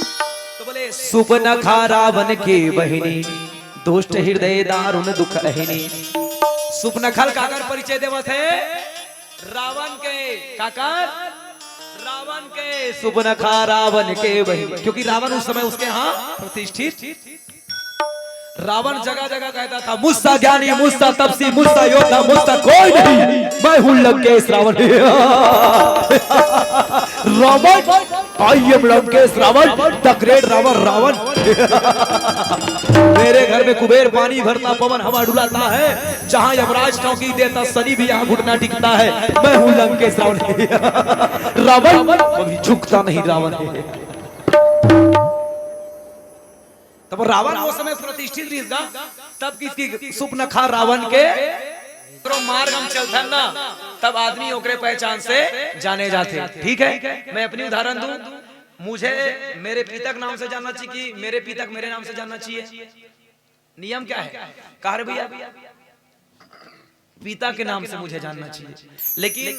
तो बोले सुपनखा रावण के बहिनी, दुष्ट हृदय दारुण दुख अहिनी। सुपनखल काकर परिचय देवत है? रावण के काकर, रावण के सुपनखा रावण के बहिनी, क्योंकि रावण उस समय उसके यहाँ प्रतिष्ठित। रावण जगह जगह कहता था मुझसा ज्ञानी, मुझसा तपसी, मुझसा योद्धा, मुझसा कोई नहीं, मैं हूं Lankesh Ravan. Ravan, I am Lankesh Ravan, the great Ravan. Ravan मेरे घर में कुबेर पानी भरता, पवन हवा डुलाता है, जहां यमराज टोकी देता, शनि भी यहाँ घुटना टिकता है, मैं हूं लंकेश रावण। रावण कभी झुकता नहीं, रावण है। तब रावण वो समय प्रतिष्ठित भी था, तब किसकी सुपनखा रावण के तो मार्ग हम चलते ना, तब आदमी ओकरे पहचान से जाने जाते। ठीक है, मैं अपनी उदाहरण दूं, मुझे मेरे पिता के नाम से जानना चाहिए कि मेरे पिता को मेरे नाम से जानना चाहिए? नियम क्या है? कहा रे भैया, पिता के नाम से मुझे जानना चाहिए। लेकिन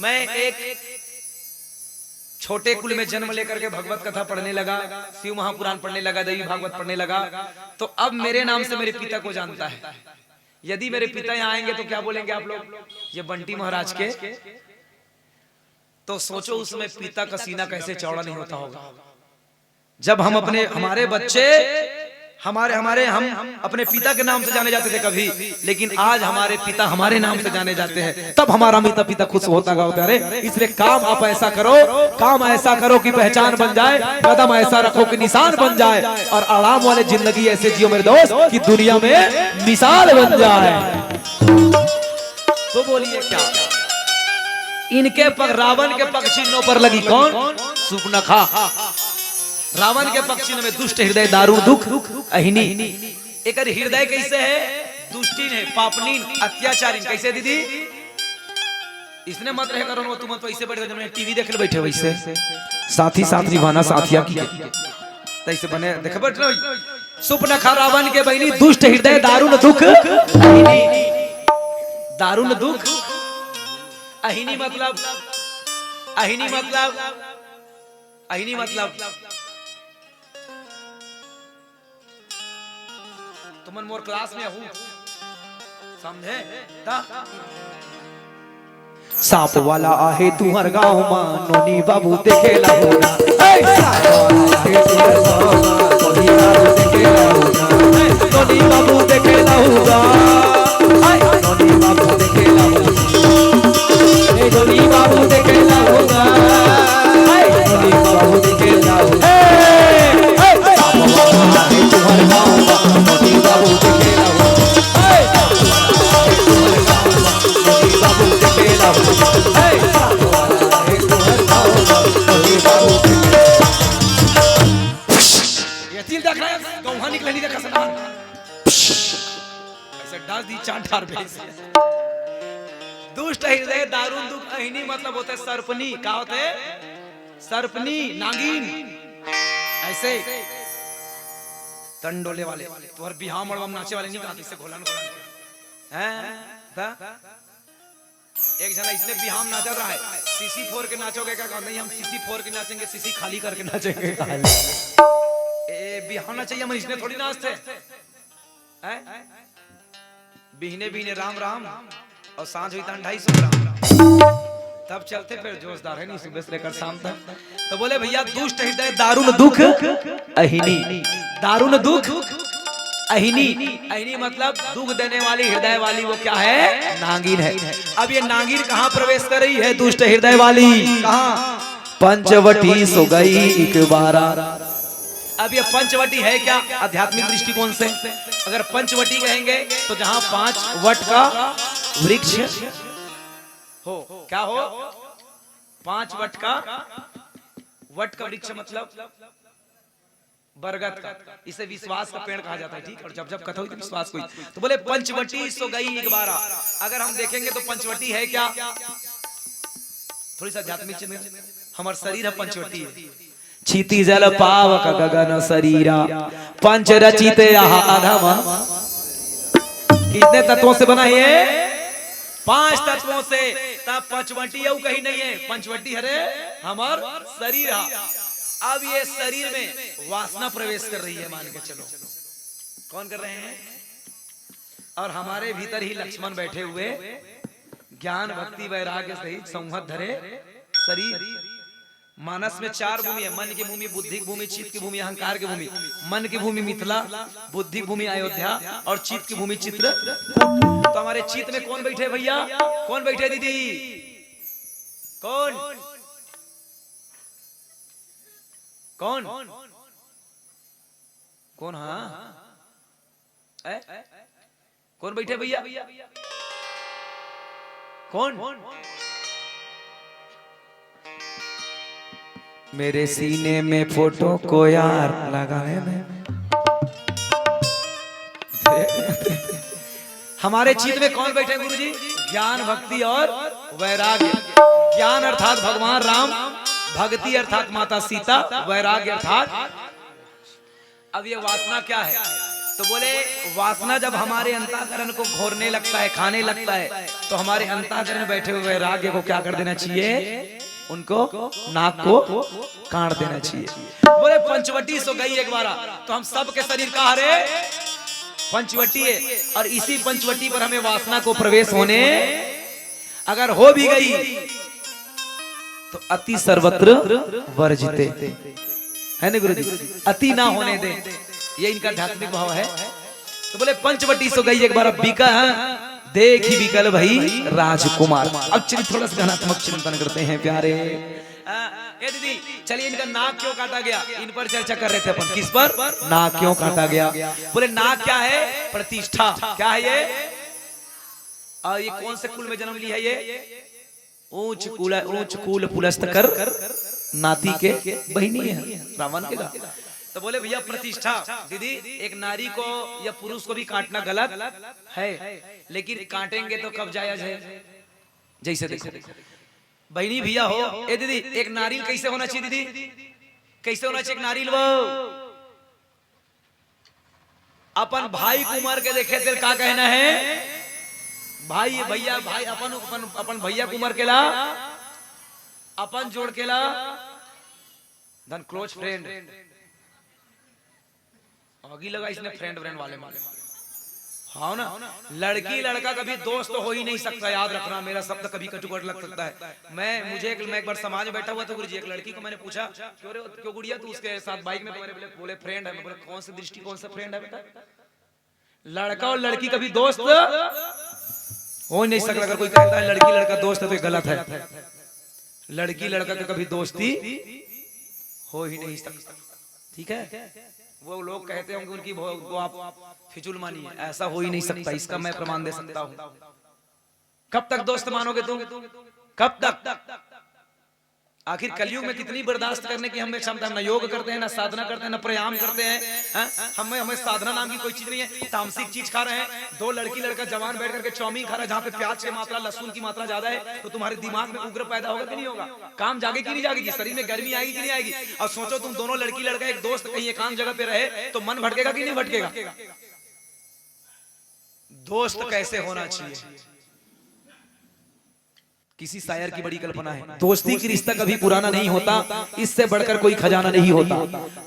मैं एक छोटे कुल में जन्म लेकर के भगवत कथा पढ़ने लगा, शिव महापुराण पढ़ने लगा, देवी भागवत पढ़ने लगा, तो अब मेरे नाम से मेरे पिता को जानता है। यदि मेरे पिता यहाँ आएंगे तो क्या बोलेंगे आप लोग? ये बंटी महाराज के। तो सोचो उस समय पिता का सीना कैसे चौड़ा नहीं होता होगा। जब हम अपने हमारे बच्चे हम अपने पिता के नाम से जाने जाते थे कभी, लेकिन आज हमारे पिता हमारे नाम से जाने जाते हैं, तब हमारा पिता खुश होता है। इसलिए काम आप ऐसा करो, काम ऐसा करो कि पहचान बन जाए, कदम ऐसा रखो कि निशान बन जाए, और आराम वाले जिंदगी ऐसे जियो मेरे दोस्त कि दुनिया में मिसाल बन जाए। तो बोलिए क्या इनके रावण के पग चिन्हों पर लगी कौन? सुपनखा। रावण के पग चिन्ह में दुष्ट हृदय दारुण दुख अहिनी। एक हृदय कैसे है? दुष्टीन है, पापनीन, अत्याचारीन। कैसे दीदी? इसने मत रहे करो तुम तो ऐसे बैठे जब टीवी देख ले बैठे वैसे, साथी साथ निभाना साथिया की तैसे बने देख बैठ रहे। सुपनखा रावण के बहिनी, दुष्ट हृदय दारुण दुख अहिनी। दारुण दुख अहिनी मतलब, अहिनी मतलब, अहिनी मतलब तुमन मोर क्लास में हूँ, समझे? सांप वाला आहे तुहर गाँव मा, नोनी बाबू देखे लाहोना, नोनी बाबू देखे लाहोगा, नोनी बाबू देखे लाहोगा, नोनी बाबू देखे लाहोगा, नोनी बाबू देखे लाहोगा। तुहर गाँव मा, नोनी बाबू देखे लाहोगा, नोनी बाबू देखे लाहोगा। ये तिल देख रहा है, गौहा निकले नहीं देखा सना, ऐसे डाल दी चांटार भेस। दुष्ट हृदय दारुण दुख अहिनी मतलब होते सर्पनी। क्या होते? सर्पनी, नागिन। ऐसे तंडोले वाले, तुम्हारे बिहार मड़वा में नाचे वाले नहीं कहा इससे घोलन घोलन हैं? एक जना इसने बिहार नाचा रहा है, सीसी फोर के नाचोगे क्या? नहीं, हम सीसी फोर के नाचेंगे, सीसी खाली करके नाचेंगे। ए बिहार ना चाहिए, हम इसने थोड़ी नाचते हैं। बिहने बिहने राम राम और सांझ हुई 250 ग्राम, तब चलते फिर जोशदार है नहीं सुबह से लेकर शाम तक। तो बोले भैया दुष्ट हृदय दारुण दुख अहिनी। दारुण दुख अहिनी, अहिनी मतलब दुख देने वाली, हृदय वाली, वो क्या है? नागिन है। अब ये नागिन कहाँ प्रवेश कर रही है? दुष्ट हृदय वाली कहाँ? पंचवटी सो गई एक बारा। अब ये पंचवटी है क्या आध्यात्मिक दृष्टिकोण से? अगर पंचवटी कहेंगे तो जहां 5 वट का वृक्ष हो, क्या हो? 5 वट का वृक्ष मतलब बरगद का, इसे विश्वास का पेड़ कहा जाता है। ठीक, और जब जब कथा हुई तो विश्वास कोई, तो बोले पंचवटी सो गई एक बारा। अगर हम देखेंगे तो पंचवटी है क्या? थोड़ी सा आध्यात्मिक चिन्ह, हमारा शरीर है पंचवटी है। क्षिति जल पावक गगन शरीरा, पंच रचित आधम। कितने तत्वों से बना है? 5 तत्वों से। तब पंचवटी कहीं नहीं है, पंचवटी हरे हमार शरीर। अब ये शरीर में वासना प्रवेश कर रही है, मान के चलो। कौन कर रहे हैं? और हमारे भीतर ही लक्ष्मण बैठे हुए ज्ञान भक्ति वैराग्य सहित संवत धरे शरीर। मानस में 4 भूमि है, मन की भूमि, बुद्धि की भूमि, चित्त की भूमि, अहंकार की भूमि। मन की भूमि मिथिला, बुद्धि की भूमि अयोध्या और चित्त की भूमि चित्र। तो हमारे चित्त में कौन बैठे भैया? कौन बैठे दीदी? कौन कौन कौन? हाँ, कौन बैठे भैया? कौन? मेरे सीने में फोटो को यार लगाए में। हमारे चित्त में कौन बैठे गुरुजी? ज्ञान भक्ति और वैराग्य। ज्ञान अर्थात भगवान राम, भक्ति अर्थात माता सीता, वैराग्य अर्थात। अब ये वासना क्या है? तो बोले वासना जब हमारे अंतःकरण को घोरने लगता है, खाने लगता है, तो हमारे अंतःकरण में बैठे हुए वैराग्य को क्या कर देना चाहिए? उनको नाक को काट देना चाहिए। बोले पंचवटी सो गई एक बार, तो हम सब के शरीर का हरे पंचवटी है, और इसी पंचवटी पर हमें वासना को प्रवेश होने अगर हो भी गई तो अति सर्वत्र वर्जिते है ना गुरुजी? अति ना होने दे, ये इनका आध्यात्मिक भाव है। तो बोले पंचवटी सो गई एक बार, बीका देखी विकल भाई राजकुमार। अब चलिए थोड़ा सा घनात्मक चिंतन करते हैं प्यारे। ये दीदी चलिए, इनका नाक क्यों काटा गया? इन पर चर्चा कर रहे थे अपन। किस पर? नाक क्यों काटा गया? बोले नाक क्या है? प्रतिष्ठा। क्या है ये? और ये कौन से कुल में जन्म लिया है? ये ऊंच कुल पुलस्त कर नाती के बहिनी है रावण के। तो बोले भैया प्रतिष्ठा। दीदी एक नारी को या पुरुष को भी काटना गलत है, लेकिन काटेंगे तो कब जायज है? जैसे देखो बहनी भैया हो, ए दीदी एक नारियल कैसे होना चाहिए? दीदी कैसे होना चाहिए एक नारियल? वो अपन भाई को उमर के देखे तेरे का कहना है? भाई भैया भाई अपन भैया को उमर के ला, अपन जोड़ के ला, धन क्लोज फ्रेंड। आगी लगा इसने फ्रेंड वाले माले। हाँ ना, लड़की लड़का कभी दोस्त तो हो ही नहीं सकता, याद रखना। मेरा शब्द कभी कटुकट लग सकता है। मैं एक बार समाज में बैठा हुआ तो गुरुजी एक लड़की को मैंने पूछा, क्यों गुड़िया तू उसके साथ बाइक में? बोले फ्रेंड है। बोले कौन सी दृष्टिकोण से फ्रेंड है बेटा? लड़का और लड़की कभी दोस्त हो नहीं सकता। अगर कोई कहता है लड़की लड़का दोस्त है तो गलत है। लड़की लड़का का कभी दोस्ती हो ही नहीं सकता, ठीक है? वो लोग कहते होंगे उनकी वो आप फिजूल मानिए, ऐसा हो ही नहीं सकता। इसका मैं प्रमाण दे सकता हूं। कब तक दोस्त मानोगे तुम? कब तक? आखिर कलयुग में कितनी बर्दाश्त करने की हमें क्षमता? न योग करते हैं, न साधना करते हैं, न प्रयाम करते हैं। हमें साधना नाम की कोई चीज नहीं है। तामसिक चीज खा रहे हैं। 2 लड़की लड़का जवान बैठ करके चाउमीन खा रहा है, जहाँ पे प्याज की मात्रा, लहसुन की मात्रा ज्यादा है, तो तुम्हारे दिमाग में उग्र पैदा होगा कि नहीं होगा? काम जागे कि नहीं जाएगी? शरीर में गर्मी आएगी कि नहीं आएगी? और सोचो तुम दोनों लड़की लड़का एक दोस्त कहीं एकांत जगह पे रहे तो मन भटकेगा कि नहीं भटकेगा? दोस्त कैसे होना चाहिए? किसी शायर की बड़ी कल्पना है, दोस्ती की रिश्ता कभी पुराना नहीं होता, इससे बढ़कर कोई खजाना नहीं होता।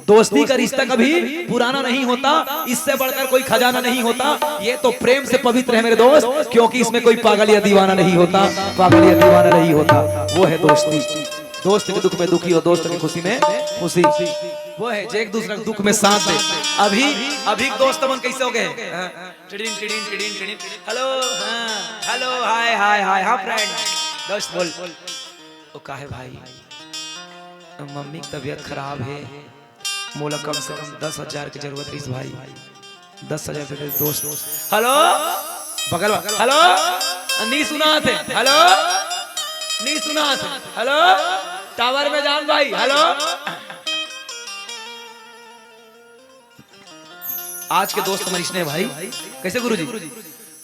दोस्ती का रिश्ता कभी पुराना नहीं होता, इससे बढ़कर कोई खजाना नहीं होता। ये तो प्रेम से पवित्र है मेरे दोस्त, क्योंकि इसमें कोई पागल या दीवाना नहीं होता। पागल या दीवाना नहीं होता, वो है दोस्ती। दोस्त के दुख में दुखी हो, दोस्त की खुशी में खुशी, वो है जो एक दूसरे के दुख में साथ दे। अभी दोस्त मन कैसे हो गए? हेलो हेलो हाय हाय हाय हाँ फ्रेंड। दोस्त बोल ओ काहे भाई? मम्मी की तबीयत खराब है, मोला कम से कम 10,000 की जरूरत है इस भाई। 10,000 के दोस्त। हेलो बगल हेलो नहीं सुना थे? हेलो नहीं सुना थे? हेलो टावर में जान भाई। हेलो आज के दोस्त मनीषने भाई कैसे गुरुजी?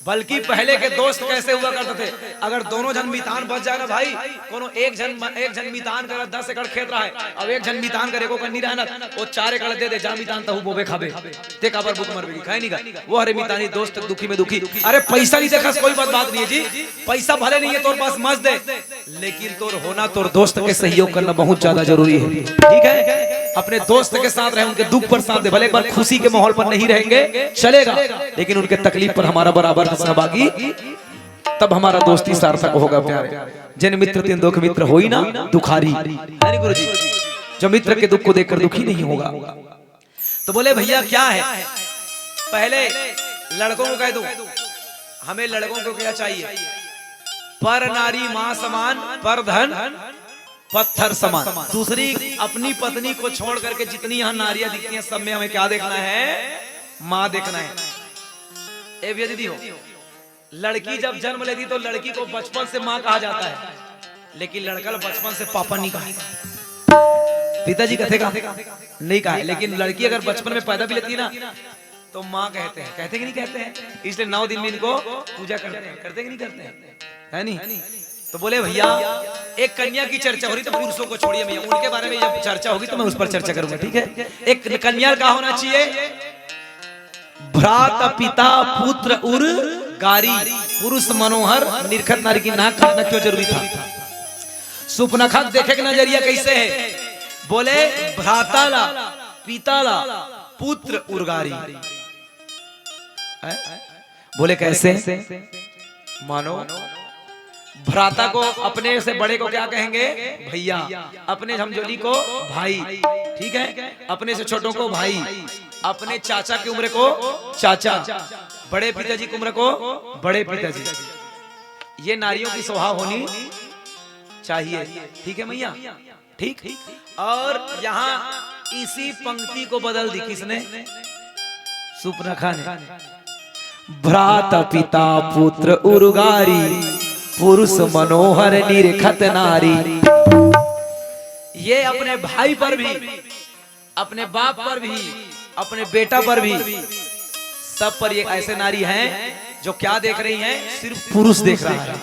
बल्कि पहले के दोस्त कैसे हुआ करते थे? अगर दोनों जन मितान बच जाए ना भाई, कोनो एक जन मितान कर 10 एकड़ खेत रहा है, अब एक जन मितान करे को नहीं रहना, वो 4 एकड़ दे दे जा मितान तहु बोबे खाबे ते काबर भूख मरबेगी खाए नहीं का। वो हरे मितानी दोस्त दुखी में दुखी। अरे पैसा नहीं देखा कोई बात नहीं है जी, पैसा भले नहीं है तोर पास मस्त दे, लेकिन तोर होना तोर दोस्त के सहयोग करना बहुत ज्यादा जरूरी है। ठीक है, अपने दोस्त के साथ रहे, उनके दुख पर साथ दे। भले एक बार खुशी के माहौल पर नहीं रहेंगे चलेगा, लेकिन उनके तकलीफ पर हमारा बराबर सहभागी, तब हमारा दोस्ती सार्थक होगा प्यारे। जिन मित्र तीन दुख मित्र होई ना दुखारी, गुरु जी जो मित्र के दुख को देखकर दुखी नहीं होगा। तो बोले भैया क्या है, पहले लड़कों को कह दो, हमें लड़कों को क्या चाहिए, पर नारी मां समान, पर धन पत्थर समान। दूसरी अपनी पत्नी को छोड़ करके जितनी यहाँ नारियां दिखती हैं सब में हमें क्या देखना है, माँ देखना है। ए भैया दीदी हो, लड़की जब जन्म लेती तो लड़की को बचपन से माँ कहा जाता है, लेकिन लड़का बचपन से पापा नहीं कहा, पिताजी कहते नहीं कहा। लेकिन लड़की अगर बचपन में पैदा भी लेती है ना तो माँ कहते हैं, कहते कि नहीं कहते हैं। इसलिए 9 दिन में इनको पूजा करते हैं, करते कि नहीं करते हैं, है नहीं। तो बोले भैया एक कन्या की चर्चा हो रही, तो पुरुषों को छोड़िए भैया, उनके बारे में जब चर्चा होगी तो मैं उस पर चर्चा करूंगा। ठीक है, एक कन्या का होना चाहिए भ्राता पिता पुत्र उर गारी, पुरुष मनोहर निरखत नारी की नाक काटना क्यों जरूरी था, सुपनखा देखे का नजरिया कैसे है। बोले भ्राताला पिताला पुत्र उर्गारी, बोले कैसे, मानो भ्राता को अपने से बड़े को क्या कहेंगे भैया, अपने झमझोली को भाई, ठीक है, अपने से छोटों को भाई, अपने चाचा की उम्र को चाचा, बड़े पिताजी की उम्र को बड़े पिताजी। ये नारियों की स्वभाव होनी चाहिए। ठीक है मैया, ठीक। और यहाँ इसी पंक्ति को बदल दी किसने, सुपनखा ने, भ्राता पिता पुत्र उर्गारी, पुरुष मनोहर निरखत नारी। ये अपने भाई पर भी, अपने बाप पर भी, अपने बेटा पर भी, सब पर ये ऐसे नारी हैं जो क्या देख रही हैं, सिर्फ पुरुष देख रहा है।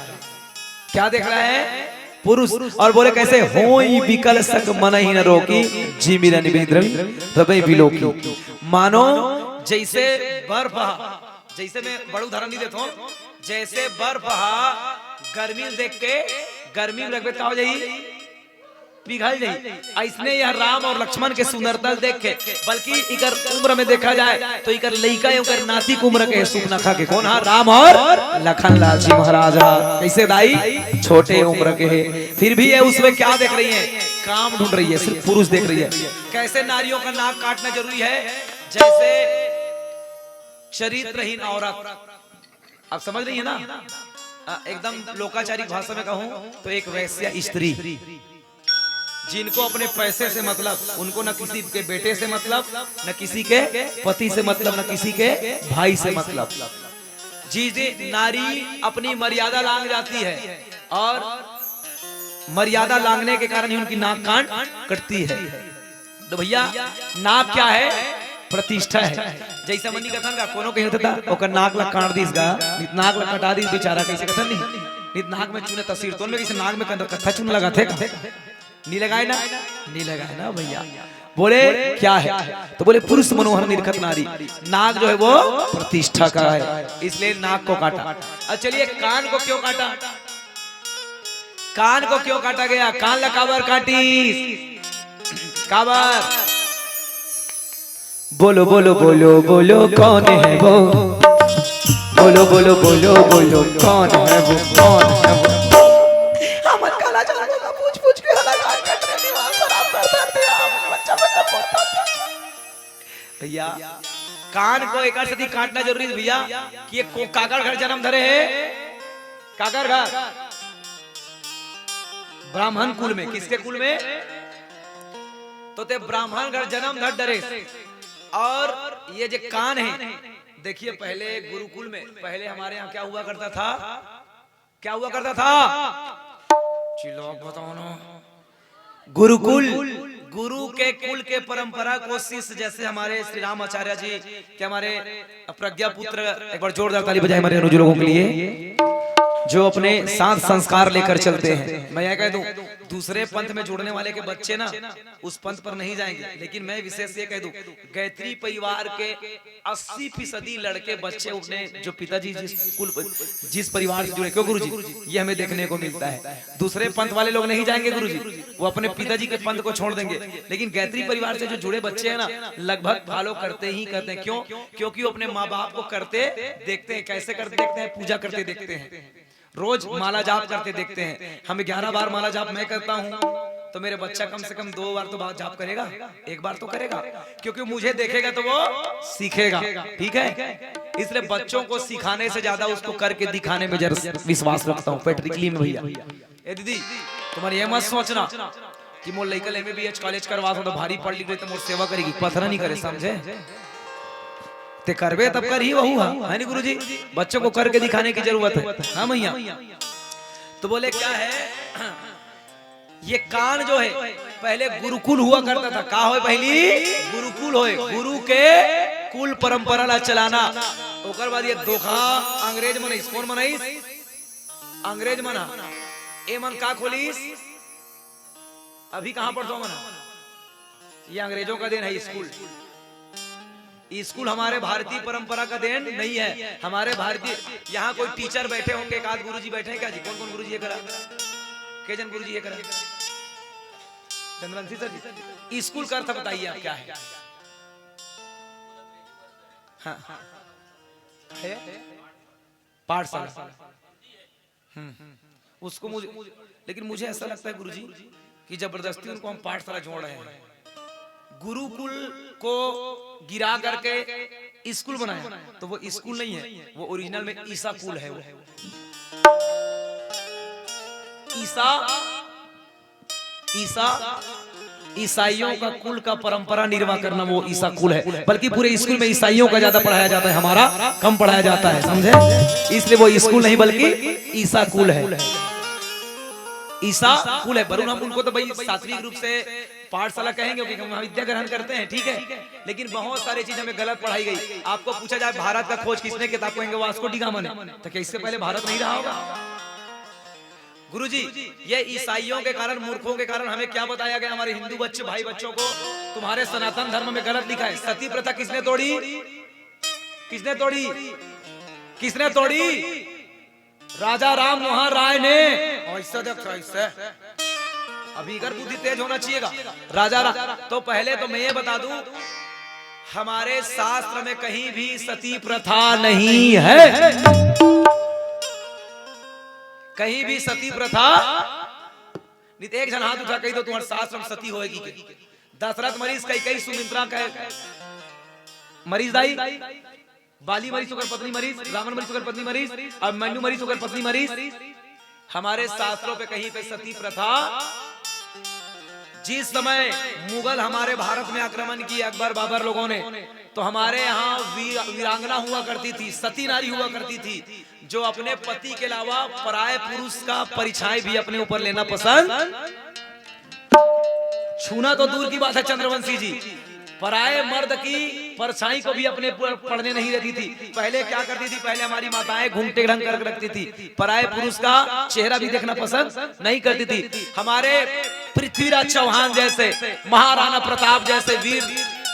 क्या देख रहा है, पुरुष। और बोले कैसे, होई विकल सक मन ही न रोकी, जी मेरा निवेद्र तबे बिलोकी। मानो जैसे बर्फ, जैसे मैं बड़ा उदाहरण नहीं देता हूँ, जैसे बर्फ गर्मी देख के गर्मी में रखबे हो जाई पिघल जाई, ऐसने यह राम और लक्ष्मण के सुंदरता देख के, बल्कि इकर उम्र में देखा जाए तो इकर लइका इकर नाती की उम्र के सुपनखा के कौन है, राम और लखन लाल जी महाराज। कैसे दाई छोटे उम्र के है, फिर भी ये उसमें क्या देख रही है, काम ढूंढ रही है, सिर्फ पुरुष देख रही है। कैसे नारियों का नाक काटना जरूरी है, जैसे चरित्रहीन औरत, आप समझ रही है ना, एकदम लोकाचारी भाषा में कहूं तो एक वैश्या स्त्री, जिनको अपने पैसे से मतलब, उनको न किसी के बेटे से मतलब, न किसी के पति से मतलब, न किसी के भाई से मतलब। जी नारी अपनी मर्यादा लांग जाती है, और मर्यादा लांगने के कारण ही उनकी नाक कान कटती है। तो भैया नाक क्या है, प्रतिष्ठा है। जैसे मनी कथन का कोनो कहीं होता था ओकर नाक ला काट दीस गा, नित नाक ला कटा दीस बेचारा, कैसे कथन नहीं, नित नाक में चूने तस्वीर तो में कैसे नाक में कथा चून लगा थे, नहीं लगाए ना, नहीं लगाए ना भैया। बोले क्या है, तो बोले पुरुष मनोहर निरखत नारी, नाक जो है वो प्रतिष्ठा का है, इसलिए नाक को काटा। अब चलिए कान को क्यों काटा, कान को क्यों काटा गया, कान ला काबर काटी, काबर, बोलो बोलो बोलो बोलो कौन है वो, बोलो बोलो बोलो बोलो कौन है वो, कौन है वो। हमर काला जाने का पूछ पूछ के हला काट काट रहे दिमाग खराब कर देते हैं बच्चा बच्चा पोता। भैया कान को एक सदी काटना जरूरी है भैया, कि ये काकर घर जन्म धरे है, काकर घर ब्राह्मण कुल में, किसके कुल में, तो ते ब्राह्मण घर जन्म धर डरे। और ये जो कान है, देखिए पहले गुरुकुल में, पहले हमारे यहाँ क्या हुआ करता था, क्या हुआ करता था, चिल्लाओ बताओ ना, गुरुकुल, गुरु के कुल के परंपरा को शिष्य, जैसे हमारे श्री राम आचार्य जी के, हमारे प्रज्ञा पुत्र, एक बार जोरदार ताली बजाए हमारे अनुज लोगों के लिए, जो अपने साथ संस्कार लेकर चलते हैं। मैं यह कह दूं, दूसरे पंथ में जुड़ने वाले के बच्चे ना उस पंथ पर नहीं जाएंगे, लेकिन मैं विशेष ये कह दूं, गायत्री परिवार के 80% लड़के बच्चे अपने जो पिताजी जिस परिवार से जुड़े, क्यों गुरुजी, ये हमें देखने को मिलता है। दूसरे पंथ वाले लोग नहीं जाएंगे गुरुजी, वो अपने पिताजी के पंथ को छोड़ देंगे, लेकिन गायत्री परिवार से जो जुड़े बच्चे हैं ना लगभग फॉलो करते ही करते हैं। क्यों? क्योंकि वो अपने माँ बाप को करते देखते हैं। कैसे करते देखते हैं? पूजा करते देखते हैं, रोज माला जाप करते देखते हैं। हम 11 बार माला जाप मैं करता हूँ, तो मेरे बच्चा कम से कम 2 बार तो जाप करेगा, 1 बार तो करेगा, क्योंकि मुझे देखेगा तो वो सीखेगा। ठीक है, इसलिए बच्चों को सिखाने से ज्यादा उसको करके दिखाने में जरा विश्वास रखता हूँ। पेट्रिकली में भैया, ए दीदी तुम्हारी ये मत सोचना कि मोर लइका MBBH कॉलेज करवा तो भारी पढ़ लिख रही तो मोर सेवा करेगी, पथरा नहीं करे, समझे? ते करबे तब कर ही वहू है नहीं गुरुजी, बच्चों को करके दिखाने की जरूरत है। हाँ भैया, तो बोले क्या है, ये कान जो है पहले गुरुकुल हुआ करता था। का हो पहली गुरुकुल होए, गुरु के कुल परंपरा ला चलाना। ओकर बाद ये धोखा अंग्रेज मनाइस, कौन मनाइस? अंग्रेज मना। ए मन का खोलिस, अभी कहां पढ़ता मना? ये अंग्रेजों का देन है। स्कूल स्कूल हमारे भारतीय परंपरा का देन नहीं है। हमारे भारतीय, यहाँ कोई टीचर बैठे होंगे, एक आध गुरुजी बैठे हैं क्या जी? कौन कौन गुरुजी ये करा? के जन गुरुजी ये करा? चंद्रवंशी सर जी, स्कूल का अर्थ बताइए आप क्या है? हाँ, है पाठशाला। उसको मुझे, लेकिन मुझे ऐसा लगता है गुरुजी कि जबरदस्ती उनको हम पाठशाला जोड़ रहे हैं। गुरुकुल को गिरा करके स्कूल बनाया, तो वो स्कूल नहीं है, वो ओरिजिनल में ईसा कुल है। वो ईसाइयों का कुल का परंपरा निर्वाह करना वो ईसा कुल है। बल्कि पूरे स्कूल में ईसाइयों का ज्यादा पढ़ाया जाता है, हमारा कम पढ़ाया जाता है, समझे? इसलिए वो स्कूल नहीं बल्कि ईसा कुल है। ईसा कुल है। वरुण हम उनको तो भाई शास्त्रीय रूप से पाठशाला कहेंगे क्योंकि हम विद्या ग्रहण करते हैं, ठीक है, लेकिन बहुत सारी चीज हमें गलत पढ़ाई गई। आपको पूछा जाए भारत का खोज किसने किया, कहेंगे वास्को डी गामा ने, तो क्या इससे पहले भारत नहीं रहा होगा? गुरुजी, ये ईसाइयों के कारण, मूर्खों के कारण हमें क्या बताया गया? हमारे हिंदू बच्चे भाई बच्चों को, तुम्हारे सनातन धर्म में गलत लिखा है। सती प्रथा किसने तोड़ी? किसने तोड़ी? किसने तोड़ी? राजा राम मोहन राय ने। ऐसा देखो, ऐसे अभी इधर बुद्धि तेज होना चाहिएगा। राजा राम, तो पहले तो मैं ये बता दूं, हमारे शास्त्र में कहीं भी सती प्रथा नहीं है। कहीं भी सती प्रथा नहीं। एक जन हाथ उठा कही दो तुम्हारे शास्त्र में सती होएगी के? दशरथ मरीज कई सुमित्रा का मरीज दाई, बाली मरीज होकर पत्नी मरीज, रावण मरीज होकर पत्नी मरीज, और मनु मरीज होकर पत्नी मरीज। हमारे शास्त्रों पे कहीं पे सती प्रथा, जिस समय मुगल हमारे भारत में आक्रमण किए अकबर बाबर लोगों ने, तो हमारे यहाँ वीरांगना हुआ करती थी, सती नारी हुआ करती थी, जो अपने पति के अलावा पराये पुरुष का परिचय भी अपने ऊपर लेना पसंद, छूना तो दूर की बात है चंद्रवंशी जी, पराये मर्द की परछाई को भी अपने पढ़ने नहीं देती थी। पहले क्या करती थी? पहले हमारी माताएं घूंघटे ढंग कर रखती थी, पराये पुरुष का चेहरा भी देखना पसंद नहीं करती थी। हमारे पृथ्वीराज चौहान जैसे, महाराणा प्रताप जैसे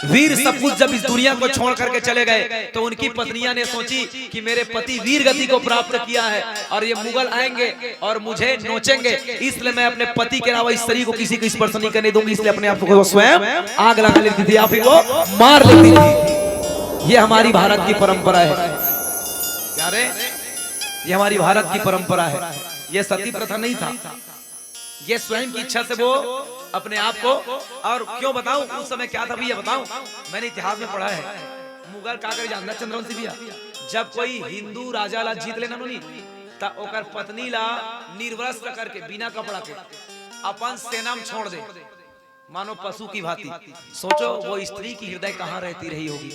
वीर सपूत जब इस दुनिया को छोड़ करके चले गए, तो उनकी पत्नियां ने सोची कि मेरे पति वीर गति को प्राप्त किया है और ये मुगल आएंगे और मुझे नोचेंगे, इसलिए मैं अपने पति के अलावा इस शरीर को किसी को स्पर्श नहीं करने दूंगी। इसलिए अपने आप को स्वयं आग लगा लेती थी या फिर वो मार लेती थी। ये हमारी भारत की परंपरा है। क्या रे? ये हमारी भारत की परंपरा है। ये सती प्रथा नहीं था, ये स्वयं की इच्छा से वो अपने आप को। और क्यों बताऊं उस समय क्या था भैया बताऊं? मैंने इतिहास में पढ़ा है, मुगल का कर जानना चंद्रवंशी भैया, जब कोई हिंदू राजा ला जीत लेना नी, ता ओकर पत्नी ला निर्वस्त्र करके बिना कपड़ा के अपन सेना में छोड़ दे, मानो पशु की भांति। सोचो वो स्त्री की हृदय कहाँ रहती रही होगी,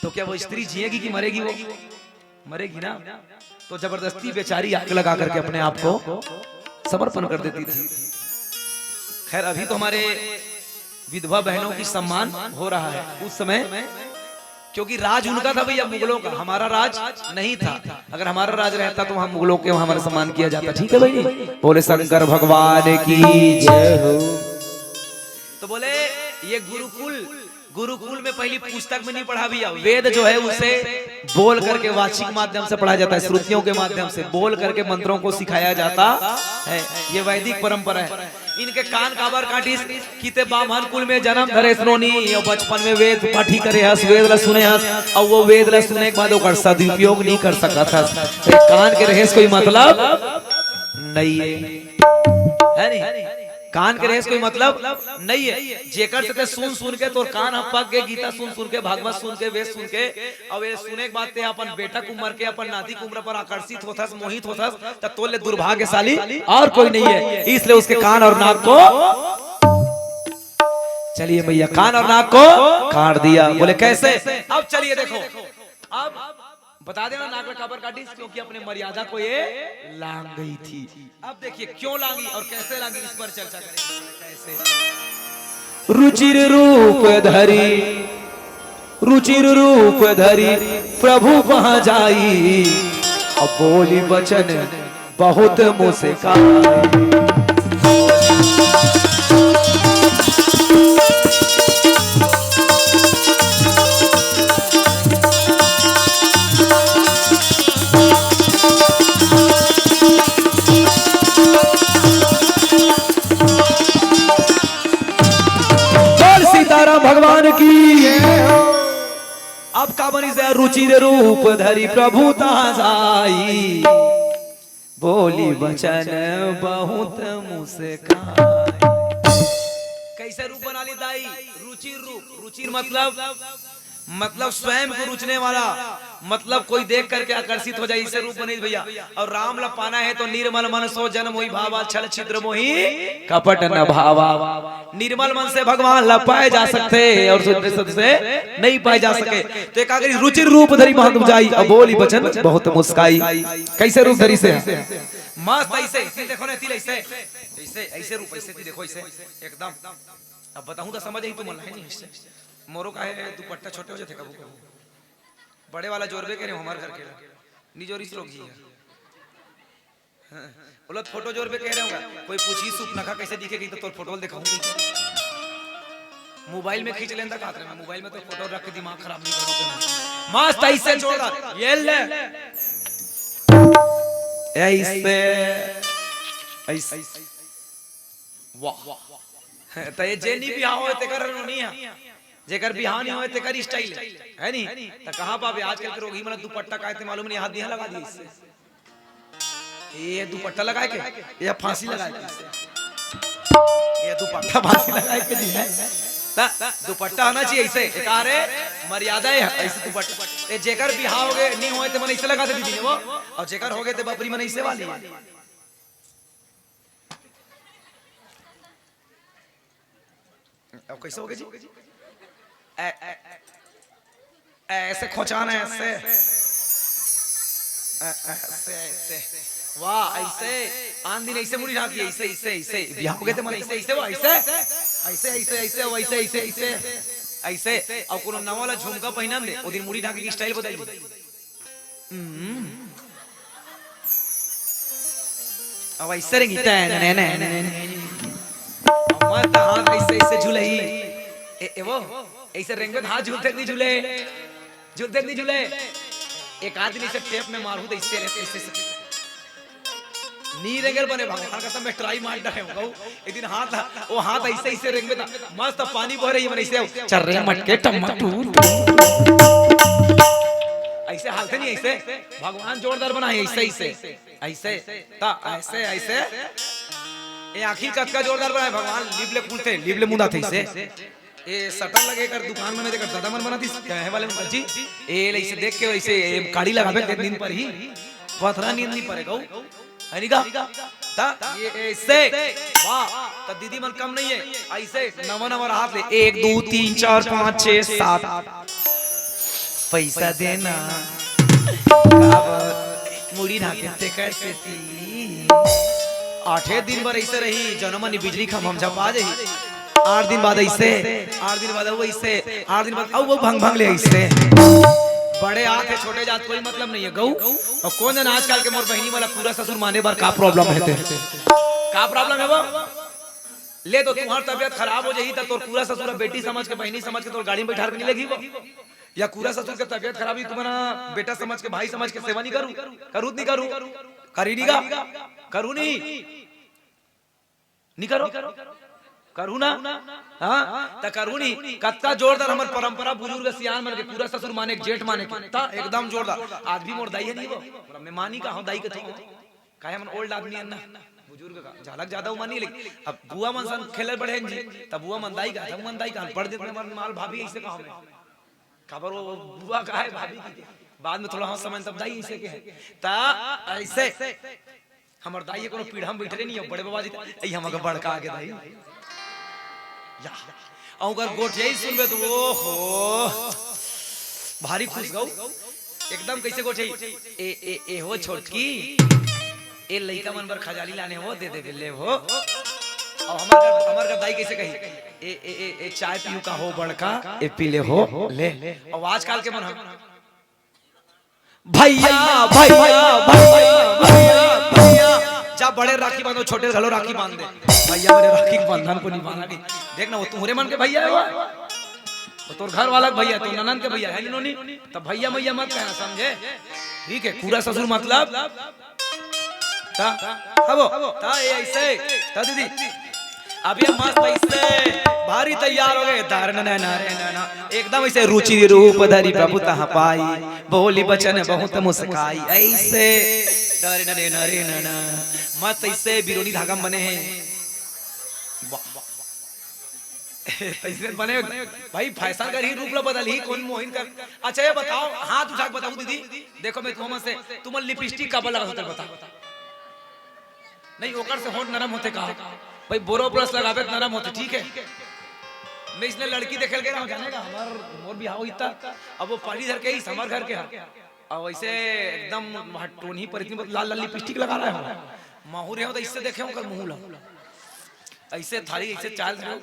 तो क्या वो स्त्री जिएगी कि मरेगी? वो मरेगी ना। तो जबरदस्ती बेचारी आग लगा करके अपने आप को समर्पण कर देती थी। खैर अभी तो हमारे विधवा बहनों की सम्मान हो रहा है, उस समय क्योंकि राज उनका था भैया, मुगलों का, हमारा राज नहीं था। अगर हमारा राज रहता तो हम मुगलों के हमारा सम्मान किया जाता। ठीक है भाई, बोले शंकर भगवान की जय हो। तो बोले ये गुरुकुल में पहली पुस्तक में नहीं पढ़ा भैया, वेद जो है उसे बोल करके वाचिक माध्यम से पढ़ा जाता है, श्रुतियों के माध्यम से बोल करके मंत्रों को सिखाया जाता है। ये वैदिक परंपरा है। इनके कान काबर काटिस कीते ब्राह्मण कुल में जन्म धरे स्नोनी और बचपन में वेद पाठी करे हस, वेद ला सुने हस, और वो वेद ला सुने के बाद ओकर सदुपयोग नहीं कर सकता था। कान के रहेस कोई मतलब नहीं है नहीं, कान के रहेस कोई मतलब नहीं है। जेकर से सुन के तोर कान हपक के गीता सुन के भागवत सुन के वेद सुन के अब ये सुने के बाद ते अपन बेटा उम्र के अपन नाती उम्र पर आकर्षित होथस, मोहित होथस, त तोले दुर्भाग्यशाली और कोई नहीं है। इसलिए उसके कान और नाक को, चलिए भैया, कान और नाक को काट दिया। बोले कैसे? अब चलिए देखो, अब बता देना नाक काबर काटी, क्योंकि अपने मर्यादा को ये लांग गई थी। अब देखिए क्यों लांगी और कैसे लांगी, इस पर चर्चा करेंगे। कैसे? रुचिर रूप धरी, रुचिर रूप धरी प्रभु वहां जाई, अब बोली वचन बहुत मुस्काई। भगवान की अब का बनी से रुचिर रूप धरी प्रभु तहां जाई, बोली वचन बहुत मुस्काई। कैसे रूप बना ली दाई? रुचिर रूप, रुचिर मतलब स्वयं को रुचने वाला, मतलब कोई देख करके आकर्षित हो जाए, इसे रूप बनी भैया। और राम ला पाना है तो निर्मल मन सो जन मोहि भावा, छल छिद्र मोहि कपट न भावा। निर्मल मन से भगवान ला पाए जा सकते और शुद्ध से नहीं पाए जा सके। तो एक आखिरी रुचिर रूप धरी महत जाई, अब बोली वचन बहुत मुस्काई। कैसे रूप धरी से? मस्त ऐसे देखो ना, ऐसे ऐसे ऐसे रूप ऐसे देखो, ऐसे एकदम। अब बताऊं तो समझ ही तुम नहीं ऐसे मोरो का है दुपट्टा छोटे हो जाते कबू कबू, बड़े वाला जोरबे के रहे हमारे घर के निजोरी से लोग जी बोला फोटो जोरबे कह रहे होगा। कोई पूछी सूप नखा कैसे दिखेगी तो तोर फोटो दिखाऊंगी। मोबाइल में खींच लेंदा कात रे, मोबाइल में तो फोटो रख के दिमाग खराब नहीं करो। मस्त ऐसे जोड़ा ये ले ऐसे वाह। तो ये जे नहीं बियाह होए ते कर नहीं है, जेकर बिहान नहीं होए तेकर स्टाइल है नहीं। त कहां पावे आजकल के रोगी मतलब दुपट्टा काहे ते मालूम नहीं, हाथ दिया लगा दिए इससे, ये दुपट्टा लगाए के या फांसी लगाए के, ये दुपट्टा फांसी लगाए के दी है। दुपट्टा आना चाहिए ऐसे, एकारे मर्यादा है ऐसे दुपट्टा। ए जेकर बिहाव होगे नहीं होए ते मन ऐसे लगा दे दी वो, और जेकर होगे ते बपरी मन ऐसे वाली। अब कैसे होगे जी? ऐसे खोचाना है, ऐसे ऐसे वाह, ऐसे आन दिन ऐसे मुड़ी ढाकी, ऐसे ऐसे ऐसे बिहार गए थे मन ऐसे ऐसे वो ऐसे ऐसे ऐसे ऐसे वो ऐसे ऐसे ऐसे ऐसे। और कोनो नवा वाला झुमका पहना दे, ओ दिन मुड़ी ढाकी की स्टाइल बदल दी। अब ऐसे रंगी ने मत हाथ ऐसे ऐसे झूलई, ए वो ऐसे रेंगे हाथ झूलते नहीं झूले। एक आदमी से टेप में मारू तो इससे ऐसे नी रेंगल बने भगवान का सब में ट्राई मार डाले हो। एक दिन हाथ वो हाथ ऐसे ऐसे रेंगे था, मस्त पानी बह रही है ऐसे चर्रे मटके टमाटू ऐसे हालते नहीं, ऐसे भगवान जोरदार बनाए ऐसे ऐसे ऐसे ता ऐसे ऐसे। ये आखिर कतका जोरदार बनाए भगवान, लिबले खुलते लिबले मुंदा थे ऐसे। ये सटर लगे कर दुकान में देकर दादा मन बना दी कहे वाले में जी ए ऐसे देख के ऐसे काड़ी लगावे के दिन पर ही पथरा नींद नहीं पड़ेगा हनीगा ता ये ऐसे वाह। त दीदी मन कम नहीं है, ऐसे नवा नवा हाथ ले 1 2 3 4 5 6 7 पैसा देना मुड़ी ढाके ते कैसे थी 8 दिन पर ऐसे रही जनमनी बिजली खम हम झपा जाई 8 दिन बाद ऐसे, 8 दिन बाद वो ऐसे, 8 दिन बाद वो भंग भंग ले ऐसे। बड़े आते छोटे जात कोई मतलब नहीं है गऊ। और कौन है आजकल के मोर बहनी वाला पूरा ससुर माने बार का प्रॉब्लम है, का प्रॉब्लम है वो ले तो तुम्हारी तबियत खराब हो जाएगी तो तोर पूरा ससुर बेटी समझ के बहनी समझ के तोर गाड़ी में बैठा के नहीं लगी वो, या पूरा ससुर के तबियत खराब ही तुम्हारा बेटा समझ के भाई समझ के सेवा नहीं करूं, करूं नहीं करूं, करी नहीं का करूं नहीं करो करू ना, हाँ त करू नहीं। कत्ता जोरदार हमार परंपरा बुजुर्ग सियान मन के पूरा ससुर माने जेठ माने ता एकदम जोरदार। आज भी मोर दाई है नहीं वो मैं मानी का हूं दाई के तो काहे मन ओल्ड आदमी है ना बुजुर्ग का झालक ज्यादा मानी, लेकिन अब बुआ मन सन खेले बढ़े जी तब बुआ मन दाई का तब मन दाई का पढ़ दे माल भाभी ऐसे कहा मैं खबर वो बुआ का है भाभी की बाद में थोड़ा समय तब दाई ऐसे के है ता ऐसे हमर दाई कोनो पीढ़ा में बैठे नहीं बड़े बाबा जी ऐ हमका बड़का आगे दाई या अगर गोठिया सुनबे तो ओहो भारी खुश गौ एकदम कैसे गोठिया ए हो छोटकी ए लइका मन बर खजाली लाने हो दे दे ले हो। और हमार का दाई कैसे कही ए चाय पीऊ का हो बड़का ए पी ले हो ले। और आजकल के मन भैया भैया भैया भैया जब बड़े राखी बांधो छोटे घलो राखी बांध दे भैया मेरे राखी के बंधन को निभाना नहीं। देखना वो तुम्हारे मन के भैया है वो तोर घर वाला भैया तो ननन के भैया है इन्होंने तब भैया मैया मत कहना समझे, ठीक है। पूरा ससुर मतलब ता ता ये ऐसे ता दीदी अभी मस्त ऐसे भारी तैयार हो गए धारण एकदम ऐसे रुचि रूप धरी प्रभु तहाँ पाई बोली बचन बहुत मुस्काई ऐसे नरे नरे नरे नना मत ऐसे बिरोनी धागा बने हैं ऐसे बने भाई फैशन कर ही रूप ला बदल ही कौन मोहिन कर। अच्छा ये बताओ हाथ उठा के बताऊं दीदी देखो मैं तुम से तुम लिपस्टिक का लगा होते बता नहीं ओकर से होंठ नरम होते कहा भाई बोरो ब्रश लगावे नरम होते ठीक है। मैं इसने लड़की देखे गया जाने का हमार मोर बिहाव इतना अब वो पानी धर के ही समर घर के और वैसे एकदम टोनी पर इतनी लाल लाल लिपस्टिक लगा रहा है माहौर है तो इससे देखे हूं कर मुंह ला ऐसे थाली ऐसे चाल रहे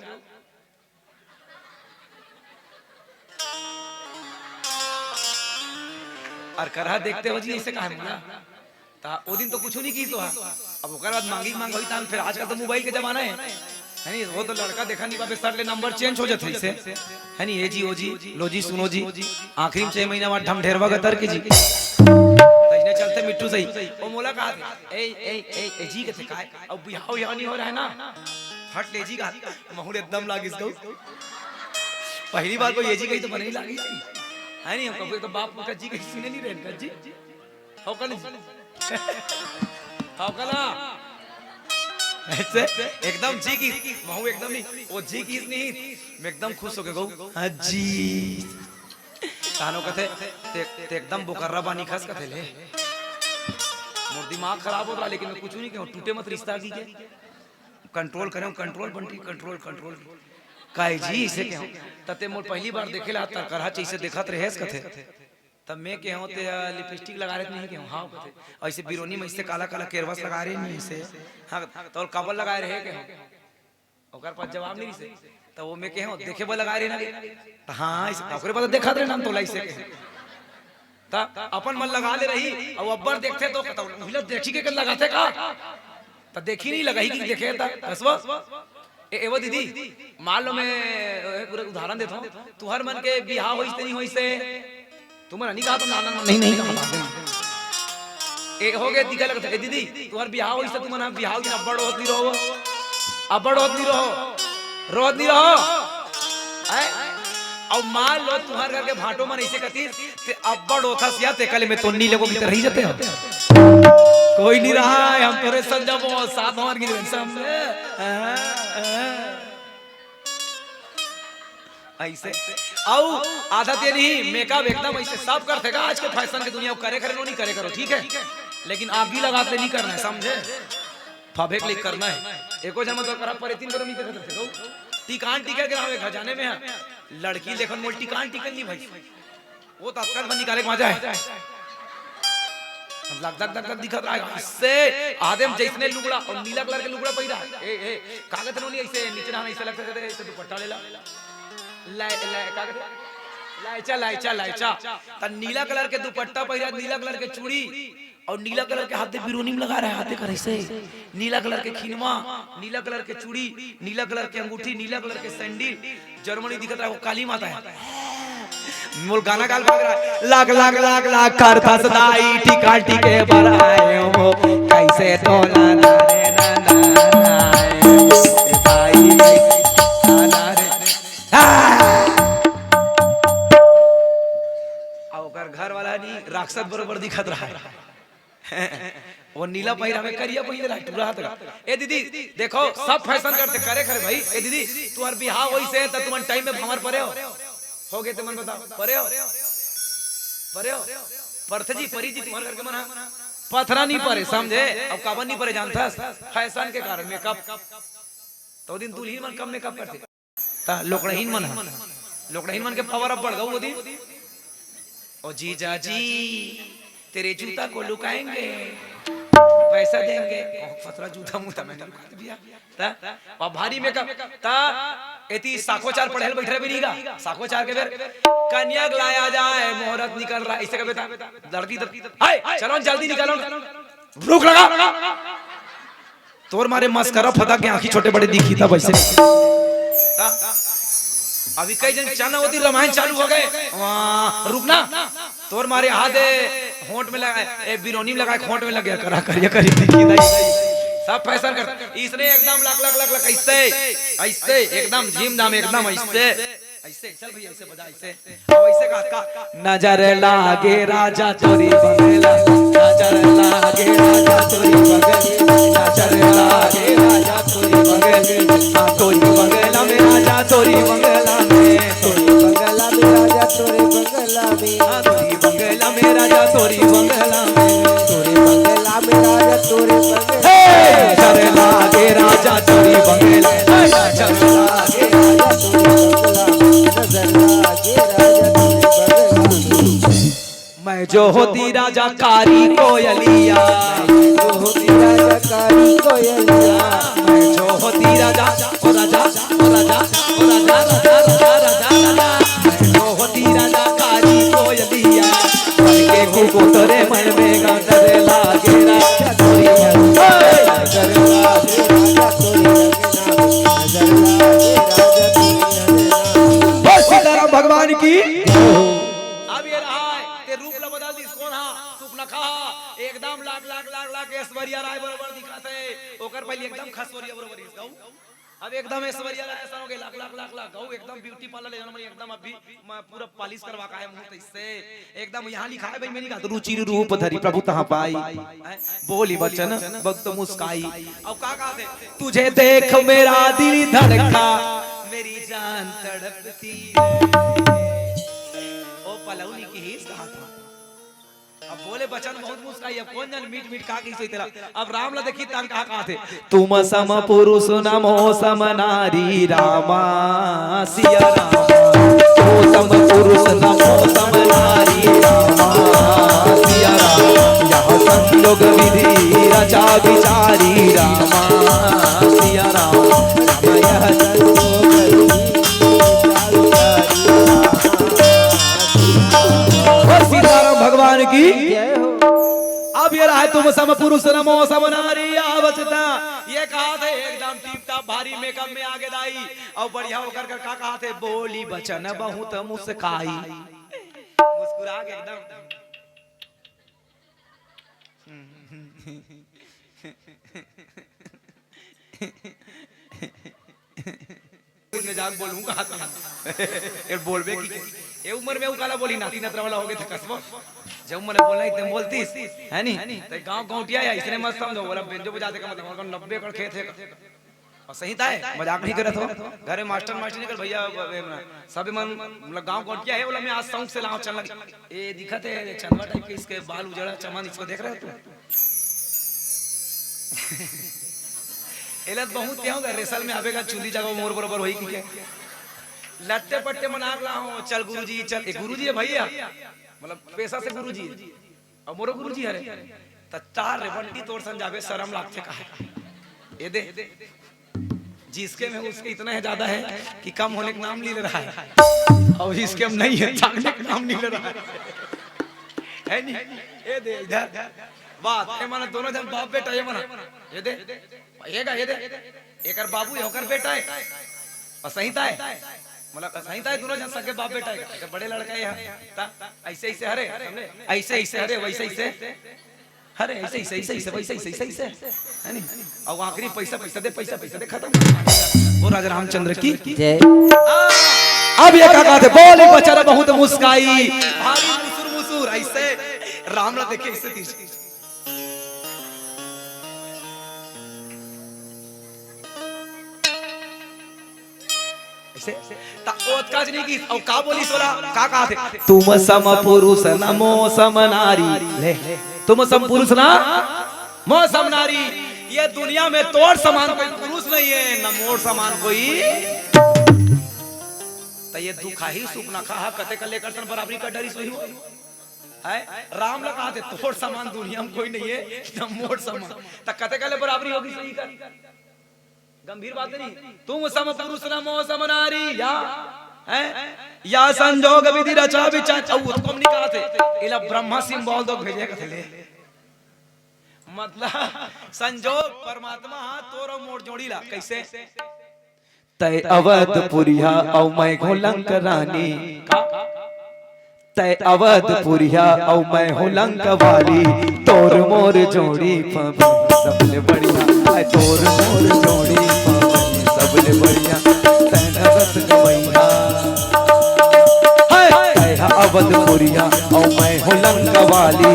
और करहा देखते हो जी ऐसे कहा है ता ओ दिन तो कुछ नहीं की तो अब ओकर बाद मांगी मांग होई तान फिर आजकल तो मोबाइल के जमाना है नहीं वो तो लड़का देखा नहीं पाबे सर ले नंबर चेंज हो जाते है नहीं ए जी ओ जी लो जी सुनो जी आखिरी में 6 महीना बाद ढम ढेरवा गतर के जी तइने चलते मिट्टू सही ओ मोला कहा ए ए ए जी के काय अब बिहाव यहाँ नहीं हो रहा है ना फट ले जी का महूर एकदम लागिस गौ पहली बार कोई ये जी कही तो बने ही लागी है नहीं हम कभी तो बाप का जी कहीं सुने नहीं रहे जी हो कल हो कल ऐसे एकदम जी की महू एकदम नहीं वो जी की नहीं मैं एकदम खुश हो गया गौ जी कानो कथे ते एकदम बुकर्रा बानी खस कथे ले मोर दिमाग खराब हो रहा लेकिन मैं कुछ नहीं कहूं टूटे मत रिश्ता की के कंट्रोल करें कंट्रोल बंटी कंट्रोल कंट्रोल काहे जी इसे कहूं तते मोर पहली बार देखेला त करहा चैसे देखत रहेस कथे तब मैं कहूं ते लिपस्टिक लगा रहे नहीं कहूं हां कथे ऐसे बिरोनी में इससे काला काला केरवस लगा रहे नहीं ऐसे हां तो कबल लगा रहे कहूं ओकर पास जवाब नहीं से तो वो मैं कहूं देखे बा लगा रहे ना हां ऐसे ओकरे पास देखत रहे नाम तो लाइसे ता अपन मन लगा ले रही और अब्बर देखते तो कहता हिला देखी के लगाते का त देखी नहीं लगाई कि देखे ता हसवा एवो दीदी मान लो मैं पूरा उदाहरण देता हूं तू हर मन के बियाह होइस नहीं होइस से तुम्हारा नहीं कहा तो नाना नहीं नहीं कहा ए हो गए दिखा लगता है दीदी तू हर बियाह होइस तो तुम्हारा बियाह की अब्बड़ होत नहीं रहो अब्बड़ होत नहीं रहो रोत नहीं रहो और मान लो तुम्हारे घर के भाटो मन ऐसे कती ते अब्बड़ होथस या ते कले में तो नहीं लोगों की तरह ही जाते हो कोई नहीं रहा है हम तोरे संजमो साथ हमार की सामने ऐसे आओ आदत ये नहीं मेकअप एकदम ऐसे सब करते का आज के फैशन की दुनिया करे करे नहीं करे करो ठीक है लेकिन आग ही लगाते नहीं करना है समझे फाबे क्लिक करना है एको जन्म तो करा पर 3 करो नहीं करते हो टिकान टिका के हमें खजाने में है लड़की देखन मोल टिकान टिकन नहीं भाई वो तत्काल बन निकाले के मजा है लग धक धक धक दिखत रहा है इससे आदम जैसने लुगड़ा और नीला कलर के लुगड़ा पहिरा ए कागज नोनी ऐसे नीचे ना ऐसे लगता है ऐसे दुपट्टा लेला कागज लाइचा लाइचा लाइचा त नीला कलर के दुपट्टा पहिरा नीला कलर के चूड़ी और नीला कलर के हाथे बिरोनी में लगा रहा है हाथे करे से नीला कलर के खिनवा नीला कलर के चूड़ी नीला कलर के अंगूठी नीला कलर के सैंडल जर्मनी दिखत रहा है वो काली माता है मोल गाना गाल भाग रहा है लाख लाख लाख लाख करता सदाई टिका टिके बराए हो कैसे तोला ना रे ना भाई ना रे और घर वाला नहीं राक्षस बरोबर दिखत रहा है वो नीला पहिरा में करिया पहिरे रहा टूरा हाथ का ए दीदी देखो सब फैशन करते करे करे भाई ए दीदी तुम्हार बिहाव होई से त तुमन टाइम में भंवर परे हो गए तुमन बताओ परे हो परथ जी परी जी तुम्हारे घर के मना पथरा नहीं परे समझे अब काबन नहीं परे जानता फैशन के कारण मेकअप तो दिन दुल्ही मन कम मेकअप करते ता लोकड़हीन मन के पावर अप बढ़ गऊ वो दिन ओ जीजा जी तेरे जूता को लुकाएंगे पैसा देंगे फतरा जूता मुता मैंने लुका दिया ता और भारी मेकअप ता एती साखोचार पढ़ेल बैठे भी नहींगा साखोचार के बेर कन्या लाया जाए मुहूर्त निकल रहा इससे कबे लड़की हाय चलो जल्दी निकालो रुक लगा तोर मारे मस्करा फटा के आंखी छोटे बड़े दिखी था वैसे अभी कई जन चाना होती रामायण चालू हो गए रुकना तोर मारे हाथ होंठ में लगा ए बिरोनी में लगा होंठ में लग गया करा करिया करी दिखी नहीं सब फैशन कर इसने एकदम लाख लाख लाख लाख ऐसे एकदम झीम दाम एकदम ऐसे चल भैया ऐसे बजा ऐसे का नजर लागे राजा तोरी बंगला नजर लागे राजा तोरी बंगला नजर लागे राजा तोरी बंगला तोरी बंगला में राजा तोरी बंगला में तोरी बंगला में राजा तोरी बंगला में तोरी बंगला में राजा तोरी बंगला में तोरी बंगला में राजा तोरी बंगला नजर लागे राजा तोरी बंगला नजर लागे राजा तोरी मैं जो होती राजा कारी कोयलिया जो होती राजा कारी कोयलिया मैं जो होती राजा ओ राजा ओ राजा ओ राजा राजा राजा राजा मैं जो होती राजा कारी कोयलिया के कुकुतरे मन में गाटर लागे राजा तोरी नजर लागे राजा तोरी नजर लागे राजा तोरी सीताराम भगवान की अब ये रहा ते रूप ला बदल दिस कोन हा सुप न खा एकदम लाख लाख लाख लाख ऐश्वर्या राय बरोबर दिखाते ओकर पहले एकदम खसवरिया बरोबर इस गाऊ अब एकदम ऐश्वर्या राय ऐसा हो गए लाख लाख लाख लाख गाऊ एकदम ब्यूटी पार्लर ले जाना एकदम अभी मैं पूरा पॉलिश करवा का है मुंह तो इससे एकदम यहां लिखा है भाई मैंने कहा रुचि रूप धरी प्रभु तहां पाई बोली बचन भक्त मुस्काई अब का कहा थे तुझे देख मेरा दिल धड़का मेरी जान तड़पती ओ पलौनी की ही कहा था अब बोले बचन बहुत मुस्काई अब कौन जन मीठ मीठ का की सोई तेरा अब राम ला देखी तंग कहा थे तुम सम पुरुष नमो सम नारी रामा सिया राम तुम सम पुरुष नमो सम नारी रामा सिया राम यह संयोग विधि रचा विचारी रामा सिया राम सीताराम भगवान की अब ये रहा तुम सम पुरुष नमो सम नारी आवश्यकता ये कहा थे एकदम टीप टाप भारी मेकअप में आगे दाई और बढ़िया होकर कर का कहा थे बोली बचन बहुत मुस्काई मुस्कुरा के एकदम मैं जान बोलूंगा ये बोलबे की ये उम्र में उकाला बोली नाती नतरा वाला हो गए थे कसबो जब मैंने बोला इतने बोलतीस है नहीं तो गांव गांवटिया है इसने मत समझो बोला बेंजो बजाते का मतलब 90 एकड़ खेत है और सही था मजाक नहीं करत हो घर में मास्टर निकल भैया सब मन मतलब गांव गांवटिया है बोला मैं आज सॉन्ग से लाओ चल लग ए दिखत है चंदवा टाइप के इसके बाल उजड़ा चमन इसको देख रहे हो तू एलत बहुत क्या होगा रेसल में आवेगा चुंदी जगह मोर बरोबर होई की के लट्टे पट्टे मनाक ला हो चल गुरुजी चल गुरुजी है भैया मतलब पैसा से गुरुजी अब मोरो गुरुजी हरे त चार रेवंटी तोड़ समझावे शर्म लागते काहे ये दे जिसके में उसके इतना है ज्यादा है कि कम होने का नाम नहीं ले रहा है और इसके हम नहीं है छागने का नाम नहीं ले रहा है नहीं ये दे इधर बात ये माना दोनों जन बाप बेटा ये माना ये दे ये दे एकर बाबू है होकर बेटा है और संहिता है मतलब संहिता है दोनों जन सके बाप बेटा है बड़े लड़का है ऐसे ऐसे हरे ऐसे ऐसे हरे वैसे ऐसे अरे ऐसे ऐसे ऐसे ऐसे वैसे ऐसे ऐसे ऐसे है नहीं और आखिरी पैसा पैसा दे खत्म वो राजा रामचंद्र की जय। अब ये काका थे बोले बेचारा बहुत मुस्काई भारी मुसुर मुसुर ऐसे राम ना देखे ऐसे तीस ऐसे ता ओत काज नहीं की और का बोली सोला का कहा थे तुम सम पुरुष नमो सम नारी ले तुम सम पुरुष ना मो सम नारी ये दुनिया में तोड़ समान कोई पुरुष नहीं है न मोड़ समान कोई तो ये दुखा ही सुख ना खा कते का लेकर सन बराबरी का डरी सोई है राम ला कहा थे तोड़ समान दुनिया में कोई नहीं है न मोड़ समान तो कते का ले बराबरी होगी सही का गंभीर बात नहीं तुम सम पुरुष न मो सम नारी या संजोग विधि रचा विचार उसको नहीं कहा थे इला ब्रह्मा सिंबल दो भेजे का थे मतलब संजोग परमात्मा हाथ तोरो मोड़ जोड़ी ला कैसे तय अवधपुरिया औ मैं हो लंक रानी तय अवधपुरिया औ मैं हो लंक वाली तोर मोर जोड़ी पवन सबले बढ़िया तोर मोर जोड़ी पवन सबले बढ़िया तैन रस गवैया तय अवधपुरिया औ मैं हो लंक वाली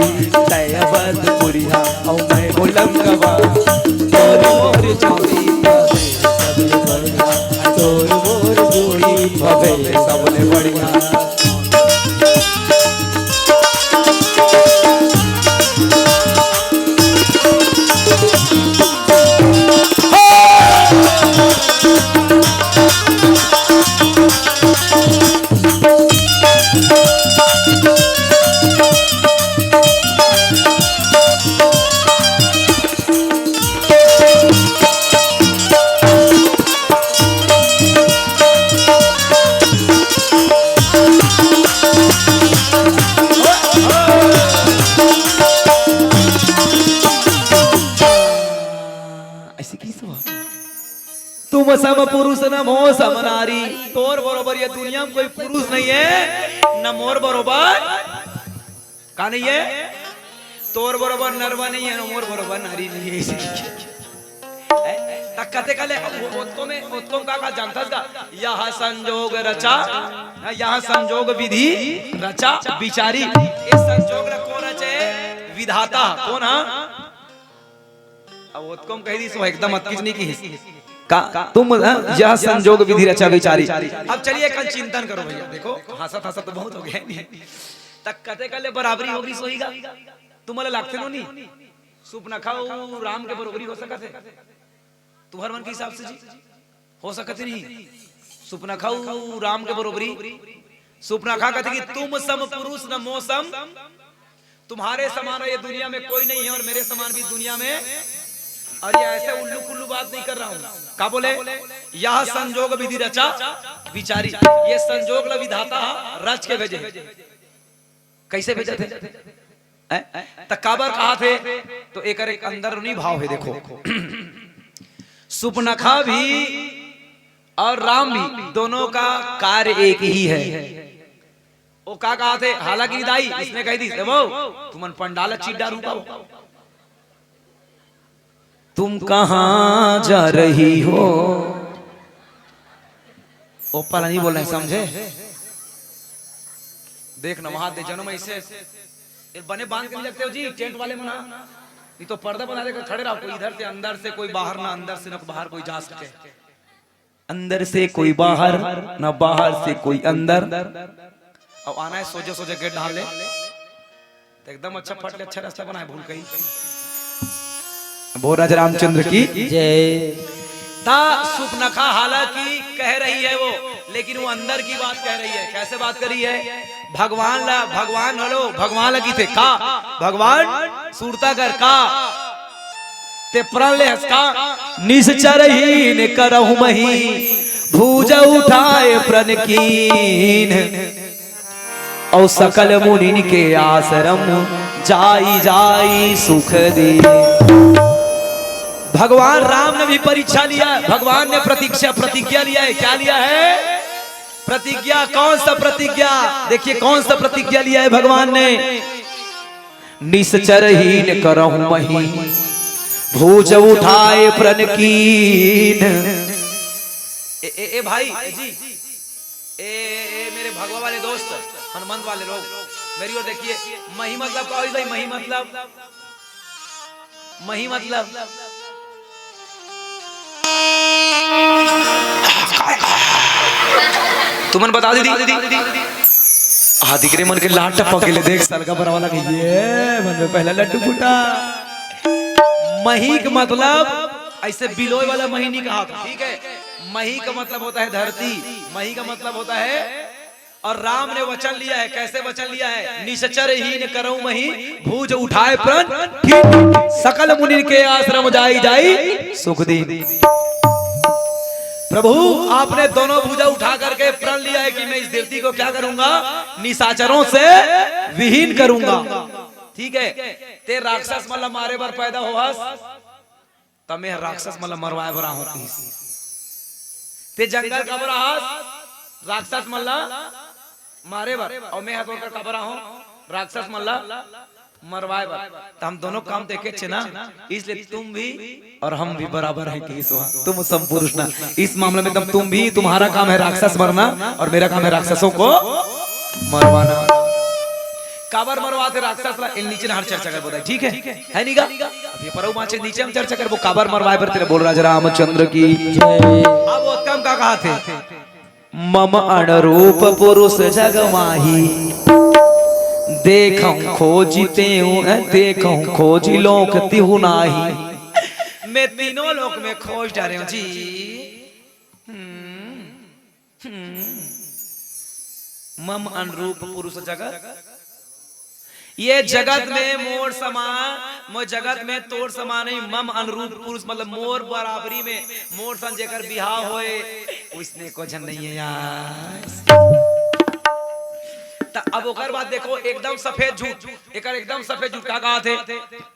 तय अवधपुरिया औ मैं हो लंक वाली तोर मोर जोड़ी सबले बढ़िया तोर मोर जोड़ी पवन सबले बढ़िया तुम सम पुरुष न मो सम नारी तोर बरोबर ये दुनिया में कोई पुरुष नहीं है न मोर बरोबर का नहीं है तोर बरोबर नरवा नहीं है न मोर बरोबर नारी नहीं है तकते कले उत्तम का जानता का यह संजोग रचा यह संजोग विधि रचा विचारी इस संजोग कौन रचे विधाता कौन अब उत्तम कह दी सो एकदम अतकिच नहीं की का तुम यह संजोग विधि रचा विचारी अब चलिए कल चिंतन करो भैया देखो हंसत हंसत तो बहुत हो गया तक कते कले बराबरी होगी सोईगा तुम्हारे लागते नो नहीं सूप न खाओ राम के बराबरी हो सकते तुम्हारे मन के हिसाब से जी हो सकते नहीं सूप न खाओ राम के बराबरी सूप न खा कहते कि तुम सम पुरुष न मौसम तुम्हारे समान ये दुनिया में कोई नहीं है और मेरे समान भी दुनिया में और ये ऐसे उल्लू कुल्लू बात नहीं कर रहा हूँ का बोले यह संजोग विधि रचा विचारी ये संजोग ला विधाता रच के भेजे कैसे भेजे थे तकाबर कहा थे तो एक अंदरूनी भाव है देखो सुपनखा भी और राम भी दोनों का कार्य एक ही है वो का कहा थे हालांकि दाई इसने कह दी तुमन पंडाल चिड्डा रूपा तुम कहां जा रही हो ओपा नहीं बोल रहे समझे देख न वहां दे जन्म ऐसे बने बांध के नहीं लगते हो जी टेंट वाले मना नहीं तो पर्दा बना देकर खड़े रहो कोई इधर से अंदर से कोई बाहर ना अंदर से ना बाहर कोई जा सके अंदर से कोई बाहर ना बाहर से कोई अंदर अब आना है सोचे सोचे गेट ढाल ले एकदम अच्छा फट ले अच्छा रास्ता बनाए भूल कहीं भोराज रामचंद्र की जय ता सुपनखा हालांकि कह रही है वो लेकिन वो अंदर की बात कह रही है। कैसे बात कर रही है? भगवान हलो भगवान लगी थे का भगवान सूरता कर का ते प्रण ले हसका निश्चरहीन करहु मही भूज उठाए प्रण कीन और सकल मुनि के आश्रम जाई जाई सुख दे। भगवान राम ने भी परीक्षा लिया, भगवान ने प्रतिज्ञा लिया है। क्या लिया है? प्रतिज्ञा। कौन सा प्रतिज्ञा? देखिए कौन सा प्रतिज्ञा लिया है भगवान ने। निश्चरहीन करहु मही भूज उठाए प्रण कीन। ए भाई जी, ए मेरे भगवा वाले दोस्त, हनुमंत वाले लोग, मेरी ओर देखिए। मही मतलब क्या होता है? मही मतलब तुमन बता दी दिख मन के लाट टपक के ले देख साल का बड़ा वाला ये मन में पहला लड्डू फूटा। मही का मतलब ऐसे बिलोय वाला मही नहीं कहा था, ठीक है। मही का मतलब होता है धरती, मही का मतलब होता है। और राम ने वचन लिया है। कैसे वचन लिया है? निश्चरहीन करहु मही भूज उठाए प्रण सकल मुनि के आश्रम जाई जाई सुख दी। प्रभु आपने दोनों भुजा उठा करके प्रण लिया है कि मैं इस धरती को क्या करूंगा? निशाचरों से विहीन करूंगा, ठीक है। ते राक्षस मतलब मारे बार पैदा हो तमे राक्षस मतलब मरवाए बरा होती ते जंगल का बरा राक्षस मतलब मारे बार और मैं हाथ का बरा हूं राक्षस मतलब मरवाए बार। तो हम दोनों काम देखे छे ना, इसलिए तुम भी और हम भी बराबर है कि तुम संपुरुष ना। इस मामले में तुम भी, तुम्हारा काम है राक्षस मरना और मेरा काम है राक्षसों को मरवाना। काबर मरवाते राक्षस ला नीचे हर चर्चा कर बोला, ठीक है नीगा। अभी परौ माचे नीचे हम चर्चा कर वो काबर मरवाए पर तेरे बोल राजा रामचंद्र की जय। अब वो काम का कहा थे? मम अनरूप पुरुष जग माही देखूं खोजते देखूं खोजी लोक तिहु नाही। मैं तीनों लोक में खोज डाले हूं जी। मम अनुरूप पुरुष जगत, ये जगत में मोर समान, जगत में तोड़ समान नहीं। मम अनुरूप पुरुष मतलब मोर बराबरी में, मोर सन जेकर बिहाव होए उसने को जन नहीं है यार। अब ओकर बाद देखो एकदम सफेद झूठ, एकदम सफेद झूठ का कहा थे?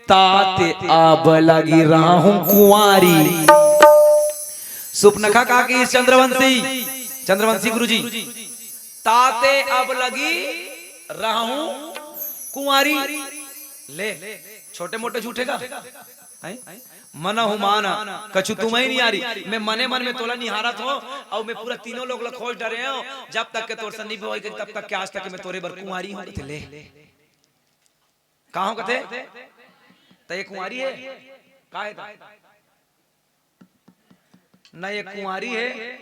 ताते अब लगी राहू कुंवारी। सुपनखा का की चंद्रवंशी गुरुजी, ताते अब लगी राहू कुंवारी। ले छोटे मोटे झूठे का मना हूं माना कछु तुम्हें नहीं आ रही। मैं मने मन में तोला निहारत हो और मैं पूरा तीनों लोग खोज डरे हो जब तक के तोर सन्नी होई तब तक के आज तक मैं तोरे बर कुंवारी हूं। ले कहां कथे त ये कुंवारी है का है ना? ये कुंवारी है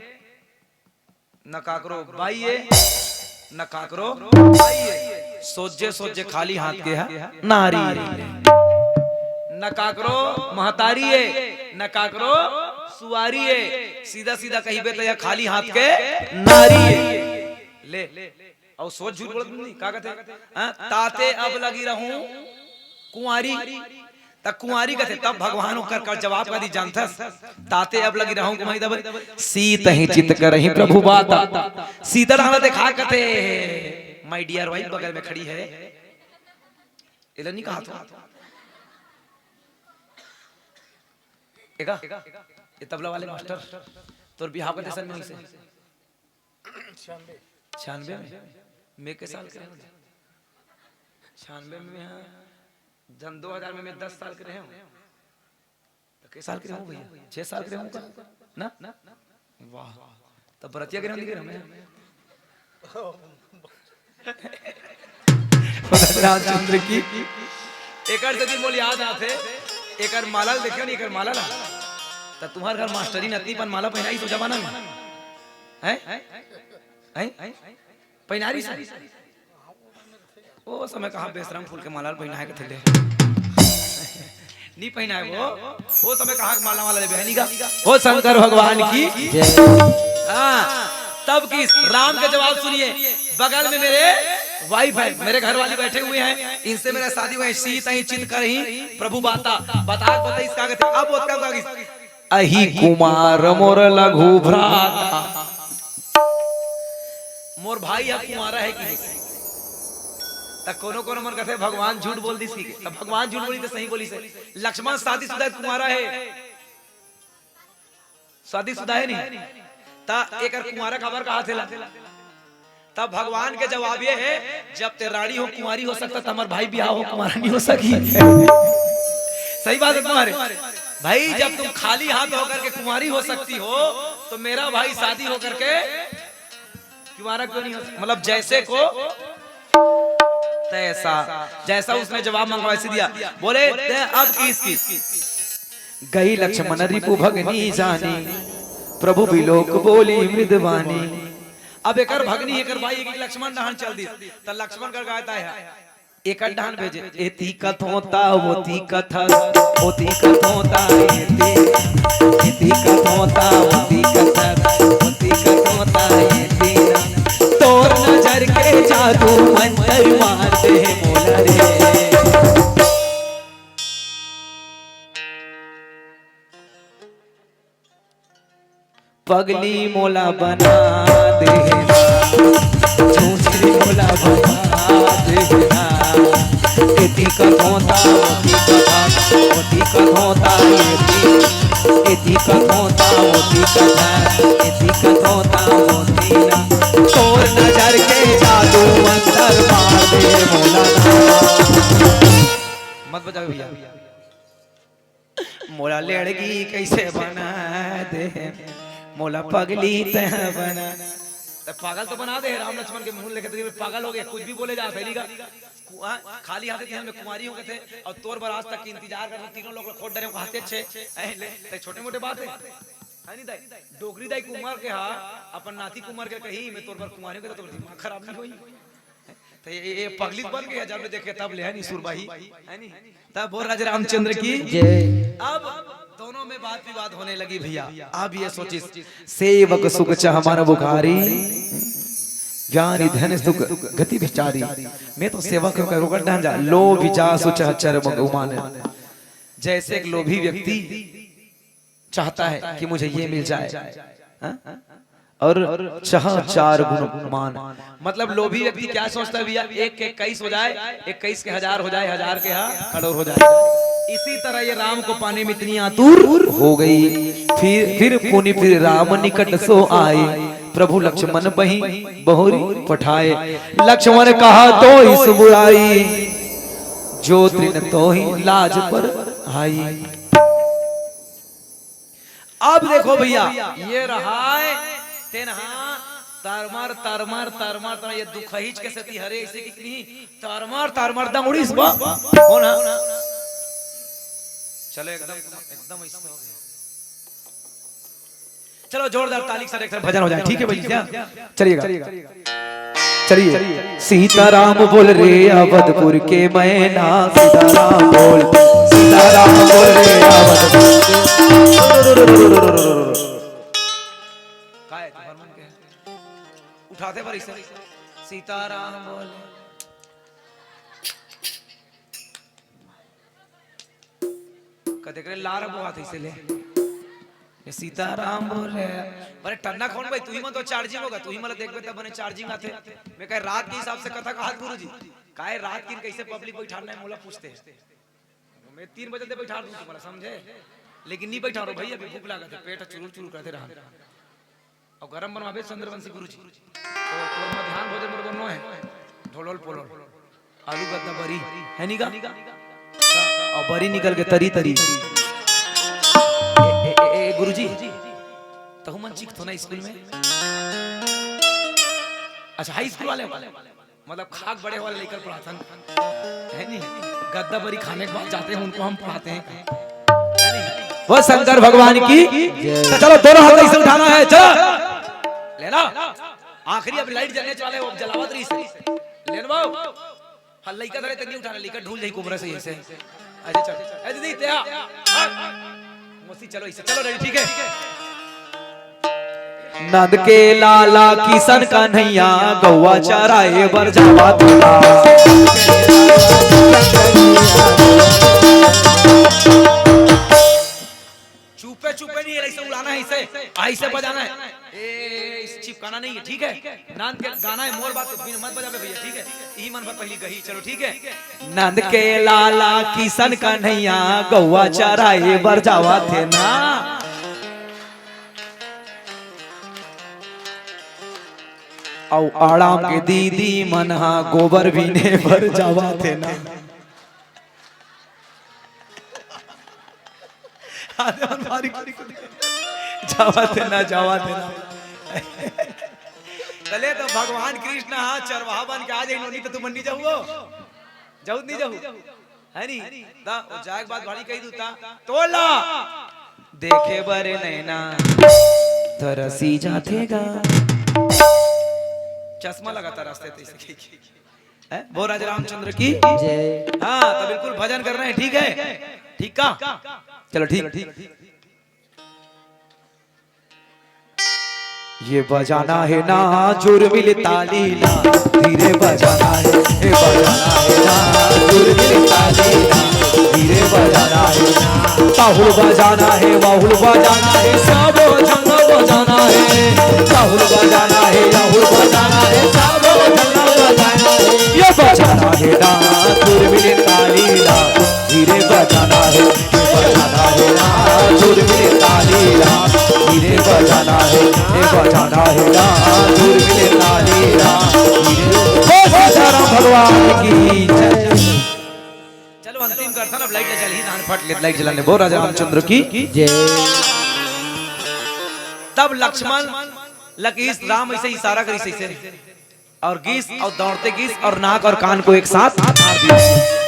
न काकरो बाई है न काकरो बाई है। सोजे खाली हाथ के है नारी न काकरो महतारी है न काकरो सुवारी है। सीधा सीधा कहीं पे तो खाली हाथ के नारी है। ले और सोच झूठ बोलत नहीं का कहते? ताते अब लगी रहूं कुंवारी। तब कुंवारी कहते तब भगवान कर जवाब का दी जानथस। ताते अब लगी रहूं कुंवारी तब सीत ही चित करहि प्रभु बाता। सीता हमरा देखा कहते माय डियर वाइफ बगल में खड़ी है। इधर नहीं कहा था ये तबला वाले मास्टर तोर बिहाव के सन में से 96 में मैं के साल के 96 में जन 2000 में मैं 10 साल के रहे हूं। तो के साल के रहूं भैया? 6 साल के रहूं ना? वाह तब बरतिया के रहूं नहीं रहे रामचंद्र की। एकर से दिन बोल याद आते एकर माला देखियो नहीं, एकर माला ना तो तुम्हारे घर मास्टरी नती पन माला पहनाई तो जमाना में हैं पहनारी सारी वो समय कहा बेशरम फूल के माला पहनाए के थे नहीं पहनाए वो समय कहा माला वाला ले बहनी का। हो शंकर भगवान की जय। हां तब की राम के जवाब सुनिए। बगल में मेरे वाइफ है, मेरे घर वाली बैठे हुए हैं, इनसे मेरा शादी हुआ है। सीता ही चित कर ही प्रभु बाता बता बताई इसका आगे थे। अब उसका आगे अहि कुमार मोर लघु भ्राता, मोर भाई है कुमारा है कि तक कोनो कोनो मन कहते भगवान झूठ बोल दी सी, तब भगवान झूठ बोली तो सही बोली से। लक्ष्मण शादीशुदा कुमारा है, शादीशुदा है नहीं ता एक कुमारा खबर कहा थे। तब भगवान के जवाब ये है, जब ते रानी हो कुमारी हो सकता तो हमारे भाई ब्याह हो कुमारा नहीं हो सकी। सही बात है तुम्हारे भाई, जब तुम खाली हाथ होकर के कुमारी हो सकती हो तो मेरा भाई शादी होकर के कुमारा क्यों नहीं हो सकता? मतलब जैसे को तैसा, जैसा उसने जवाब मांगा वैसे दिया। बोले अब किसकी गई लक्ष्मण रिपु भगनी जानी, प्रभु बिलोक बोली मृदवानी। अब एकर भगनी एकर भाई एक लक्ष्मण डहान चल दी तो लक्ष्मण कर गाता है एक डहान भेजे एती कथोता ओती कथा ओती कथोता एती कथोता ओती कथा ओती कथोता एती तोर नजर के जादू मंतर मार दे मोला रे। पगली मोला बना देना, झूठी मोला बना देना, एती कथोता ओती कथा ओती कथोता एती कथोता ओती कथा एती कथोता ओती ना तोर नजर के जादू मंतर मार दे मोला। मत बजाओ भैया, मोला लड़की कैसे बना दे मोला पगली तह बना। पागल तो बना दे, राम लक्ष्मण के मुंह लेके पागल हो गए, कुछ भी बोले जा सही का खाली हाथे थे हम कुमारियों के थे और तोर बरात तक की इंतजार कर तीनों लोग खोट डरे हाथे छे छोटे मोटे बात है नहीं दाई डोगरी दाई कुमार के हा अपन नाती कुमार के कही मैं तोर पर कुमारियों के तो दिमाग खराब नहीं होई तो ये पगली बन गया जब देखे तब ले है नहीं सुरबाही है नहीं तब बोल राजा रामचंद्र की जय। अब दोनों में बात विवाद होने लगी भैया। अब ये सोचिस सेवक सुख चाह हमारा बुखारी ज्ञानी धन सुख गति विचारी, मैं तो सेवक का रोकट ढांचा जा लो विजा सुच चर मगुमान। जैसे एक लोभी व्यक्ति चाहता है कि मुझे ये मिल जाए और चाह चार गुणमान, मतलब लोभी व्यक्ति क्या सोचता है भैया एक के 21 हो जाए 21 के 1000 हो जाए 1000 के करोड़ हो जाए। इसी तरह ये राम को पाने में इतनी आतुर हो गई। फिर पुनि फिर राम निकट सो आए, प्रभु लक्ष्मण बही बहुरी पठाए। लक्ष्मण कहा तो इस बुराई, जो तृण तो ही लाज पर आई। अब देखो भैया ये रहा तेनहा तारमार तारमार तारमार तार ये दुखहीच के सती हरे ऐसे कितनी तारमार तारमार दंगुड़ीस बा होना। चलो एकदम एकदम ऐसा हो गया। चलो जोरदार ताली से एक भजन हो जाए, ठीक है भैया चलिए। सीताराम बोल रे अवधपुर के मैना, सीताराम बोल रे उठाते पर इसे सीताराम बोले कदे करे लार बुआ थे इसलिए ये सीताराम बोले बड़े टन्ना कौन भाई तू ही मत तो चार्जिंग होगा तू ही मतलब देख तब बने चार्जिंग आते मैं कह रात के हिसाब से कथा कहा गुरुजी काहे रात की कैसे पब्लिक बैठाना है मोला पूछते मैं 3 बजे तक बैठा दूं तुम्हारा समझे लेकिन नहीं बैठा रहो भैया भूख लगा था पेट चुरुर चुरुर करते रहा और गरम बनवाबे चंद्रवंशी गुरुजी तो तोर ध्यान भोजन मोर बनो है ढोलल पोलल आलू गद्दा बरी है नी का और बरी निकल के तरी तरी ए गुरुजी तो मन चिक तो ना स्कूल में अच्छा हाई स्कूल वाले मतलब खाक बड़े वाले लेकर पढ़ाते है नहीं गद्दा बरी खाने के बाद जाते हैं उनको हम पढ़ाते हैं वो शंकर भगवान की तो चलो दोनों हाथ ऐसे उठाना है चलो लेना आखिरी अब लाइट जलने वाले वो जलावत रही से लेन बाऊ हल्ला का धरे तक नहीं उठाना लेकर ढूल जाई कुमरा से ऐसे अच्छा चल ए दीदी त्या मस्ती चलो इसे चलो रेडी ठीक है नंद के लाला किशन कन्हैया गौवा चराए बर जावा था। चुपे चुपे नहीं, ऐसे उड़ाना है, ऐसे बजाना है, चिपकाना नहीं है, ठीक है। नंद के गाना है, मोर बात मत बजा भैया, ठीक है। यही मन पर पहली गही, चलो ठीक है। नंद के लाला किशन कन्हैया गौवा चराए बर जावा थे ना। औ आराम के दीदी मनहा गोबर बीने बर जावा थे ना। जावा थे ना, जावा थे ना। चले तो भगवान कृष्ण हाँ चरवाहा बन के आ जाए, नहीं तो तू मंडी जाऊ जाऊ नहीं जाऊ है नहीं ता ओ जाग बात भाड़ी कही दूता तोला देखे बरे नैना तरसी जातेगा। चश्मा लगाता रास्ते ते है वो राजा रामचंद्र की जय। हाँ तो बिल्कुल भजन कर रहे हैं, ठीक है, ठीक का चलो ठीक। ये बजाना है ना जुर्मिल तालीला, धीरे बजाना है, बजाना है ना जुर्मिल तालीला, धीरे बजाना है ना। बाहुल बजाना है, बाहुल बजाना है, सब जंग बजाना है, बाहुल बजाना है, बाहुल बजाना है, सब जंग बजाना है। ये बजाना है ना जुर्मिल तालीला, धीरे बजाना है, बजाना है ना जुर्मिल तालीला, धीरे बजाना है, बजाना है ना जुर्मिल तालीला, भगवान की जय। चलो अंतिम करता अब लाइट चली धान फट ले, लाइट जलाने बोल राजा रामचंद्र की जय। तब लक्ष्मण लकीस राम ऐसे इशारा करी से और गीस और दौड़ते गीस और नाक और कान को एक साथ मार दिया।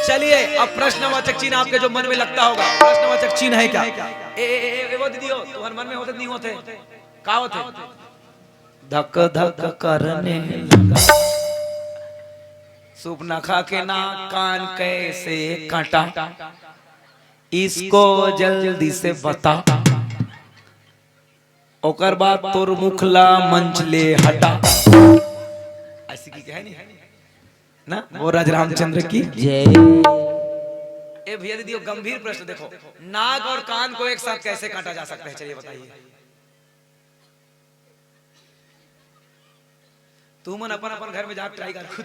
चलिए अब प्रश्नवाचक चिन्ह आपके जो मन में लगता होगा, प्रश्नवाचक चिन्ह है क्या? ए वो दीदी हो तुम्हारे मन में होते नहीं होते का होते? धक धक करने लगा, सुपनखा के नाक कान कैसे काटा, इसको जल्दी से बता, ओकर बाद तोर मुखला मंच ले हटा। ऐसी की कहे नहीं ना वो राजा रामचंद्र की जय। ए भैया दीदी गंभीर प्रश्न देखो, नाक और कान को एक साथ कैसे काटा जा सकता है? चलिए बताइए। तू मन अपन अपन घर में जाकर ट्राई कर खुद,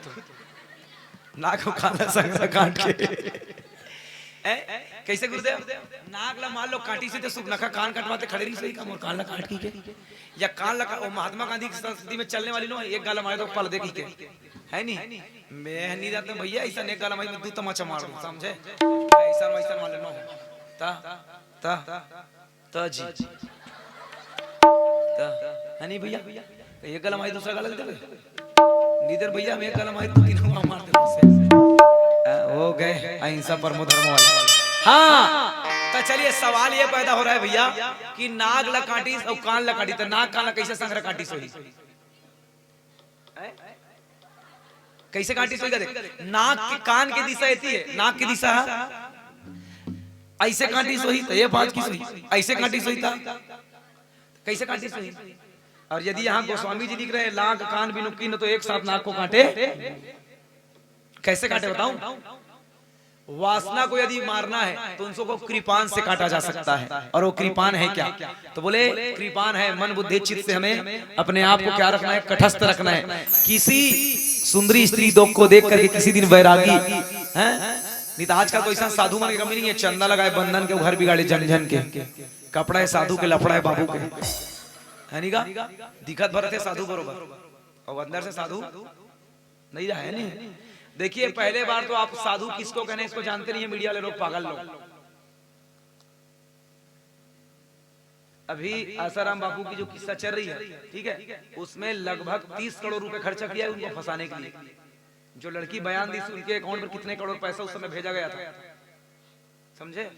नाक को काला संग काट के कैसे गुरुदेव? नाक ला मान लो काटी से तो सुपनखा कान कटवाते खड़े नहीं सही काम, और कान ला काट की के या कान ला वो महात्मा गांधी की संस्कृति में चलने वाली नो एक गाला मारे तो पल दे की के है नहीं। मैं नहीं जाता भैया ऐसा एक गाला मारे में दो तमाचा मार दूं, समझे? ऐसा वैसा मान लेनो ता जी ता है नहीं भैया, एक गाला मारे दूसरा गाला दे दे नीदर भैया, मैं एक गाला मारे दो तीन मार दे उससे हो गए अहिंसा परमो धर्म वाला। हाँ तो चलिए सवाल ये पैदा हो रहा है भैया कि नाक ला काटी और कान ला काटी, तो नाक कान ला कैसे संग्रह काटी सोई? कैसे काटी सोई? देख नाक के कान की दिशा ऐसी है, नाक की दिशा ऐसे काटी सोई तो ये बात की सोई, ऐसे काटी सोई था कैसे काटी सोई? और यदि यहाँ गोस्वामी जी लिख रहे हैं नाक कान भी नुक्की न तो एक साथ नाक को काटे, कैसे काटे बताऊं? वासना को यदि मारना है तो उनको कृपान से काटा जा सकता है, और वो कृपान है क्या? तो बोले कृपान है मन बुद्धि चित्त से हमें अपने आप को क्या रखना है? कटस्थ रखना है। किसी सुंदरी स्त्री दो को देख करके किसी दिन वैरागी हैं नहीं तो आज का कोई ऐसा साधु मन की कमी नहीं है, चंदा लगाए बंधन के घर बिगाड़े झंझन के, कपड़ा है साधु के लफड़ा है बाबू के, है नहीं का दिखत भरत है साधु बरोबर और अंदर से साधु नहीं रहा है। नहीं देखिए पहले बार तो आप साधु किसको कहने इसको जानते नहीं है, मीडिया वाले लोग पागल लोग। अभी आसाराम बापू की जो किस्सा चल रही है, ठीक है, उसमें लगभग 30 करोड़ रुपए खर्चा किया है उनको फंसाने के लिए। जो लड़की बयान दी उनके अकाउंट पर कितने करोड़ पैसा उस समय भेजा गया था, समझे?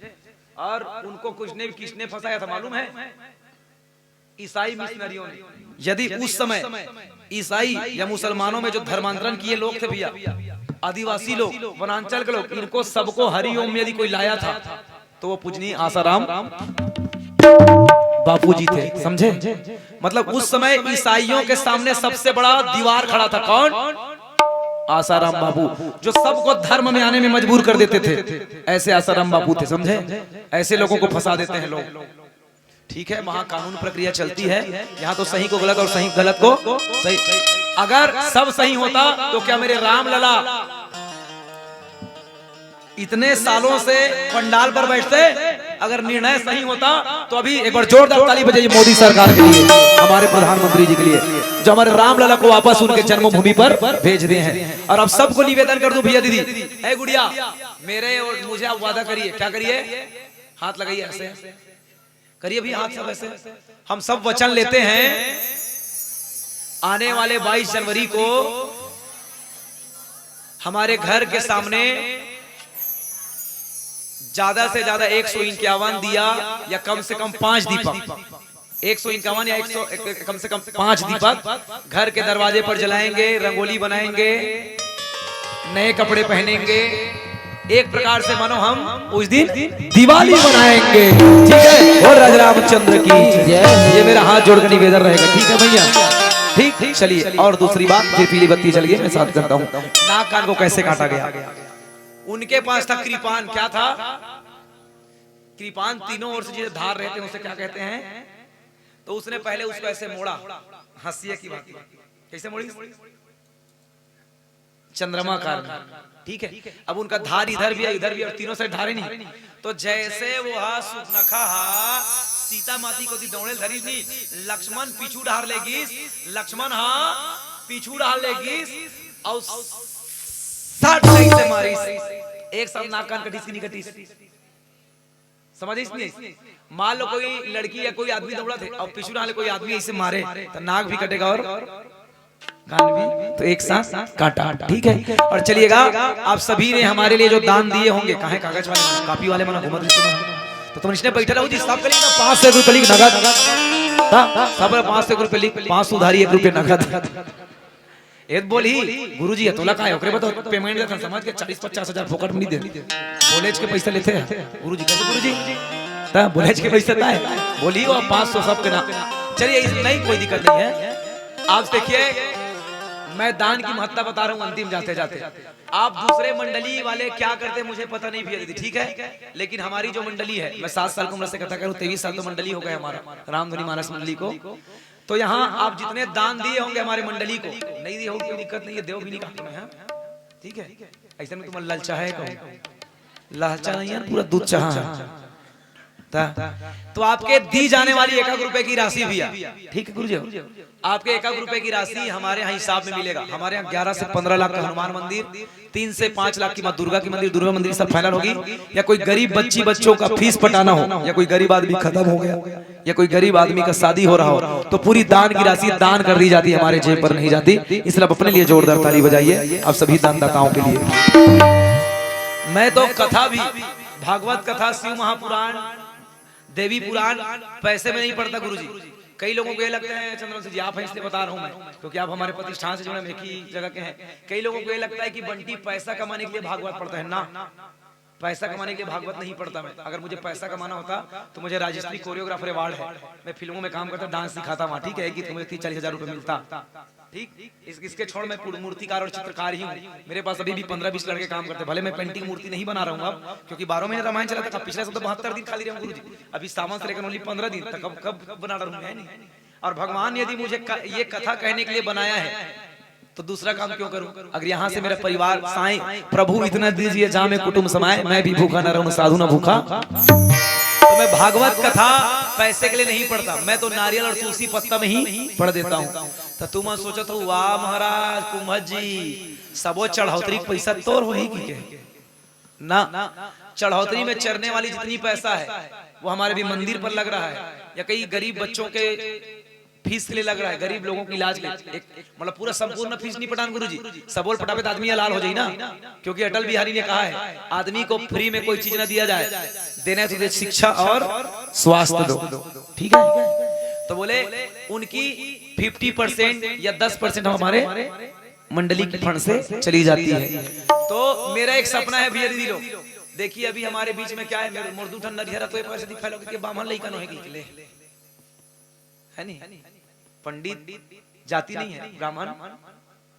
और उनको कुछ ने किसने फंसाया था मालूम है? ईसाई मिशनरियों ने। यदि उस समय ईसाई या मुसलमानों में जो धर्मांतरण किए लोग थे भैया, आदिवासी लोग, वनांचल के लोग, इनको सबको हरिओम यदि कोई लाया था तो वो पूजनीय आसाराम बापूजी थे, समझे? मतलब उस समय ईसाइयों के सामने सबसे बड़ा दीवार खड़ा था, कौन? आसाराम बापू, जो सबको धर्म में आने में मजबूर कर देते थे। ऐसे आसाराम बापू थे, समझे? ऐसे लोगों को फंसा देते हैं लोग। ठीक है, वहां कानून प्रक्रिया चलती है, यहाँ तो सही को गलत और सही गलत को सही। अगर सब सही होता तो क्या मेरे राम लला इतने सालों से पंडाल पर बैठते? अगर निर्णय सही होता तो अभी एक बार जोरदार ताली बजाइए मोदी सरकार के लिए, हमारे प्रधानमंत्री जी के लिए, जो हमारे रामलला को वापस उनके जन्मभूमि पर भेज दिए हैं। और अब सबको निवेदन कर दूं, भैया दीदी, ए गुड़िया, मेरे और मुझे आप वादा करिए, क्या करिए? हाथ लगाइए, ऐसे करिए भी हाथ, सब ऐसे। हम सब वचन लेते हैं आने वाले 22 जनवरी को हमारे घर के सामने ज्यादा से ज्यादा 151 दिया या कम से कम 5 दीपक, 151 या 100 कम से कम 5 दीपक घर के दरवाजे पर जलाएंगे, रंगोली बनाएंगे, नए कपड़े पहनेंगे। एक प्रकार से मानो हम उस दिन दिवाली मनाएंगे, ठीक है? और राजा रामचंद्र की जय। ये मेरा हाथ जोड़कर निवेदन रहेगा, ठीक है भैया? ठीक, चलिए। और दूसरी बात, फिर पीली बत्ती जल गई, मैं साथ करता हूँ। नाक कान को कैसे काटा गया? उनके पास था कृपान। क्या था? कृपान तीनों ओर से जो धार रहते हैं उसे क्या कहते हैं? तो उसने पहले उसको ऐसे मोड़ा, हंसिए की बात, कैसे मोड़ी? चंद्रमा का, ठीक है? अब उनका धार इधर भी है, इधर भी, और तीनों से धारे नहीं। तो जैसे वो सुपनखा सीता माती को दी दौड़े धरी थी, लक्ष्मण पीछू डार लेगी, लक्ष्मण पीछू डार लेगी और 60 से मारी, एक साथ नाक कान कटीस की नहीं कटीस, समझिस नहीं? मान लो कोई लड़की या कोई आदमी दौड़ा थे और पीछू डाले कोई आदमी ऐसे मारे तो नाक भी कटेगा और कान भी, तो एक साथ काटा, ठीक है? और चलिएगा, आप सभी ने हमारे लिए जो दान दिए होंगे, कहाँ है कागज वाले, कापी वाले, मना घूमत तो तुम इसने बैठे रहो जी, सब करेंगे ना, 500 रुपए लिख नगद, सब 500 रुपए लिख, 500 उधारी, 1 रुपये नगद। एक बोली गुरुजी है तोला काय ओकरे बताओ पेमेंट देता समझ के 40-50 हजार फोकट में नहीं दे, कॉलेज के पैसे लेते हैं गुरुजी, कैसे गुरुजी? ता कॉलेज के पैसे है, बोली वो 500 सब के ना। चलिए, नहीं कोई दिक्कत नहीं है। आप देखिए, मैं दान की महत्ता बता रहा हूँ अंतिम जाते जाते। आप दूसरे मंडली वाले क्या करते मुझे पता नहीं भैया दीदी, ठीक है? लेकिन हमारी जो मंडली है, मैं 7 साल की उम्र से कथा करूँ, 23 साल तो मंडली हो गए हमारा रामधुनी मानस मंडली को। तो यहाँ आप जितने दान दिए होंगे हमारे मंडली को, नहीं दिए होगी कोई दिक्कत नहीं है, देव भी नहीं कहती मैं, ठीक है? ऐसे में तुम ललचा है, लालचा नहीं है, पूरा दूध चाहा है। तो आपके दी जाने वाली 1 रुपए की राशि भी है, ठीक है गुरुजी? आपके 1 रुपए की राशि हमारे यहाँ हिसाब में मिलेगा। हमारे यहाँ 11 से 15 लाख का हनुमान मंदिर, 3 से 5 लाख की माँ दुर्गा की मंदिर, दुर्गा मंदिर सब फाइनल होगी। या कोई गरीब बच्चों का फीस पटाना हो, या कोई गरीब आदमी खत्म हो गया, या कोई गरीब आदमी का शादी हो रहा हो, तो पूरी दान की राशि दान कर दी जाती है, हमारे जेब पर नहीं जाती। इसलिए आप अपने लिए जोरदार ताली बजाइए, आप सभी दानदाताओं के लिए। मैं तो कथा भी, भागवत कथा, शिव महापुराण, देवी पुराण पैसे में नहीं पढ़ता गुरुजी। कई लोगों को ये लगता है चंद्रवंशी जी, आप हैं इसलिए बता रहा हूं मैं, क्योंकि आप हमारे प्रतिष्ठान से जुड़े, एक ही जगह के हैं। कई लोगों को ये लगता है कि बंटी पैसा कमाने के लिए भागवत पढ़ता है। ना, पैसा कमाने के लिए भागवत नहीं पढ़ता मैं। अगर मुझे पैसा कमाना होता तो मुझे राजस्थानी कोरियोग्राफर अवार्ड है, मैं फिल्मों में काम करता, डांस सिखाता वहाँ, ठीक है? कि मुझे 30-40 हजार रुपए मिलता, ठीक? इसके छोड़ मैं मूर्तिकार और चित्रकार ही हूँ। मेरे पास अभी भी 15-20 लड़के काम करते हैं। भले मैं पेंटिंग मूर्ति नहीं बना रहा हूँ अब, क्योंकि 12 महीने रामायण चला था, पिछले साल तो 72 दिन खाली रहा गुरुजी, अभी सावन से लेकर ओनली 15 दिन तक, कब बना रहा हूँ, है नहीं? और भगवान यदि मुझे ये कथा कहने के लिए बनाया है तो दूसरा काम क्यों करूं? अगर यहाँ से मेरा परिवार साईं प्रभु इतना दीजिए जहाँ में कुटुंब समाए, मैं भी भूखा न रहूं साधु न भूखा। तो मैं भागवत कथा पैसे के लिए नहीं पढ़ता, मैं तो नारियल और तुलसी पत्ता में ही पढ़ देता हूँ। तो तुम सोचो तो वाह महाराज कुंभज जी, सबो चढ़ौतरी पैसा तोर हो ही की ना, चढ़ौतरी में चढ़ने वाली जितनी पैसा है वो हमारे भी मंदिर पर लग रहा है, या कई गरीब बच्चों के फीस के लिए लग रहा है, गरीब लोगों की इलाज के लिए। मतलब पूरा संपूर्ण फीस नहीं पटान गुरुजी, सबोल पटावे तो आदमी लाल हो जाए ना, क्योंकि अटल बिहारी ने कहा है आदमी को फ्री में कोई चीज ना दिया जाए, देना है तुझे शिक्षा और स्वास्थ्य दो, ठीक है? तो बोले उनकी 50% या 10% हमारे मंडली की फंड से चली जाती है। तो मेरा एक सपना है भैया दीदी लोग, देखिए अभी हमारे बीच में क्या है, मुर्दू ठंडा तो पैसे दिखा लो कि बामन लइका नहीं के है नहीं? पंडित जाति नहीं है, ब्राह्मण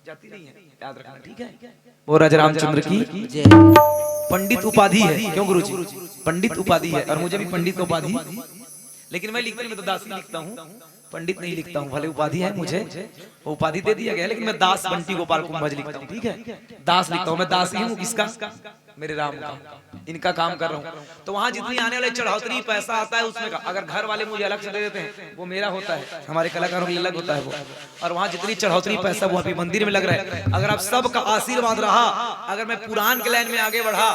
जाति नहीं है, याद रखना, ठीक है? वो राजा रामचंद्र की जय। पंडित उपाधि है, क्यों गुरुजी? पंडित उपाधि है, और मुझे भी पंडित का उपाधि, लेकिन मैं लिखने में तो दासी लिखता हूँ, पंडित नहीं लिखता हूँ। भले उपाधि है, मुझे वो उपाधि दे दिया गया, लेकिन मैं दास बंटी गोपाल कुंभज लिखता हूँ, ठीक है? दास लिखता हूँ, मैं दास ही हूँ, किसका? मेरे राम का, इनका काम कर रहा हूँ। तो वहां जितनी आने वाले चढ़ौतरी पैसा आता है उसमें का, अगर घर वाले मुझे अलग से दे देते हैं वो मेरा होता है, हमारे कलाकारों के लिए अलग होता है वो। और वहां जितनी चढ़ौतरी पैसा वो अभी मंदिर में लग रहा है। अगर आप सबका आशीर्वाद रहा, अगर मैं पुराण के लाइन में आगे बढ़ा,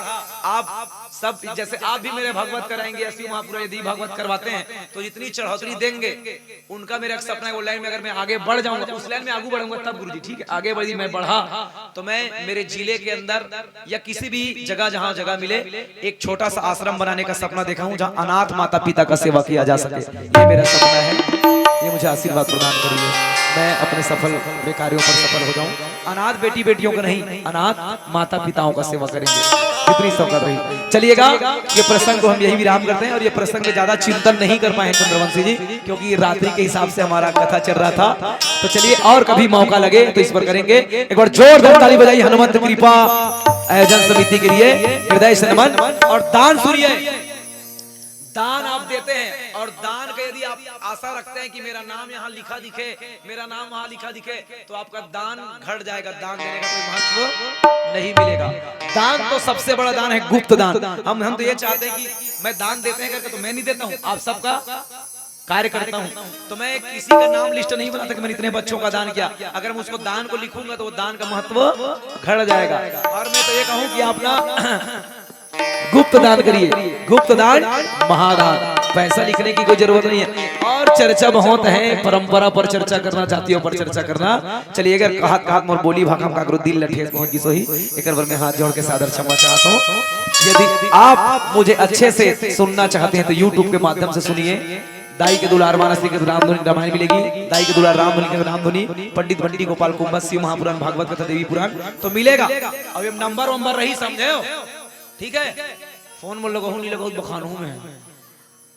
आप सब जैसे आप भी मेरे भागवत कराएंगे, ऐसे महापुरा यदि भागवत करवाते हैं तो जितनी चढ़ौतरी देंगे, उनका मेरा सपना है वो लाइन में अगर मैं आगे बढ़ जाऊंगा, उस लाइन में आगे बढ़ूंगा तब गुरुजी, ठीक है? आगे बढ़ी मैं बढ़ा तो मैं मेरे जिले के अंदर या किसी भी जगह जहां जगह मिले एक छोटा सा आश्रम बनाने का सपना देखा हूं, जहां अनाथ माता पिता का सेवा किया जा सके। ये मेरा सपना है, ये मुझे आशीर्वाद प्रदान करिए, मैं अपने सफल कार्यों पर सफल हो जाऊं। अनाथ बेटी बेटियों का नहीं, अनाथ माता पिताओं का सेवा करेंगे, इतनी सौगात रही। चलिएगा, ये प्रसंग को हम यही विराम करते हैं, और ये प्रसंग में ज्यादा चिंतन नहीं कर पाए चंद्रवंशी जी, क्योंकि रात्रि के हिसाब से हमारा कथा चल रहा था। तो चलिए, और कभी मौका लगे तो इस पर करेंगे। एक बार जोरदार ताली बजाइए हनुमंत कृपा आयोजन समिति के लिए, हृदय से नमन। और दान सुनिए, दान आप देते हैं, और दान का यदि आप आशा रखते हैं कि मेरा नाम यहाँ लिखा दिखे, मेरा नाम वहाँ लिखा दिखे, तो आपका दान घट जाएगा, दान देने का कोई महत्व नहीं मिलेगा। दान तो सबसे बड़ा दान है, गुप्त दान। हम तो ये चाहते हैं कि मैं दान देते हैं करके तो मैं नहीं देता हूँ, आप सबका कार्य करता हूँ, तो मैं किसी का नाम लिस्ट नहीं बनाता कि मैंने इतने बच्चों का दान किया। अगर मैं उसको दान को लिखूंगा तो वो दान का महत्व घट जाएगा। और मैं तो ये कहूँ कि आप ना गुप्त दान करिए, गुप्त दान महादान, पैसा लिखने की कोई जरूरत नहीं है। और चर्चा बहुत है, परंपरा पर चर्चा करना, जातियों पर चर्चा करना। चलिए, अगर कहा मोर बोली भाखम का गुरु दिल लठेस पहुंच की सोही, एक बार मैं हाथ जोड़ के सादर क्षमा चाहता हूँ। यदि आप मुझे अच्छे से सुनना चाहते हैं तो YouTube के माध्यम से सुनिए। दाई के दुलार मानसी के रामधुनी रामायण मिलेगी, दाई के दुलार रामधुनी के रामधुनी, पंडित बंटी गोपाल कुंभज शिव महापुराण भागवत कथा देवी पुराण तो मिलेगा। अब ये नंबर वंबर रही समझे हो, ठीक है? फोन में लगो नहीं लगो बखानों में।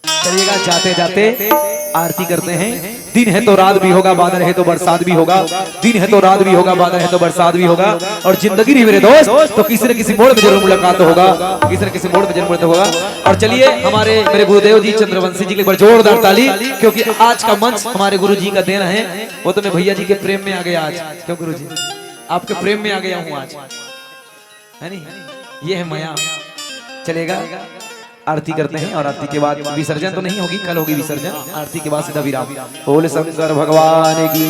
चलिएगा, जाते जाते आरती करते हैं। दिन है तो रात भी होगा, बादल है तो बरसात भी होगा, दिन है तो रात भी होगा, बादल है तो बरसात भी होगा, और जिंदगी नहीं मेरे दोस्त तो किसी न किसी मोड़ में जरूर मुलाकात होगा, किसी न किसी मोड़ में जरूर होगा। और चलिए, हमारे मेरे गुरुदेव जी चंद्रवंशी जी के लिए जोरदार ताली, क्योंकि आज का मंच हमारे गुरु जी का देना है। वो तो मैं भैया जी के प्रेम में आ गया आज, क्यों गुरु जी? आपके प्रेम में आ गया हूँ आज, है नहीं? ये है माया। चलेगा, आरती करते हैं, और आरती के बाद विसर्जन तो नहीं होगी, कल होगी विसर्जन। आरती के बाद सीधा विराम। बोले शंकर भगवान की।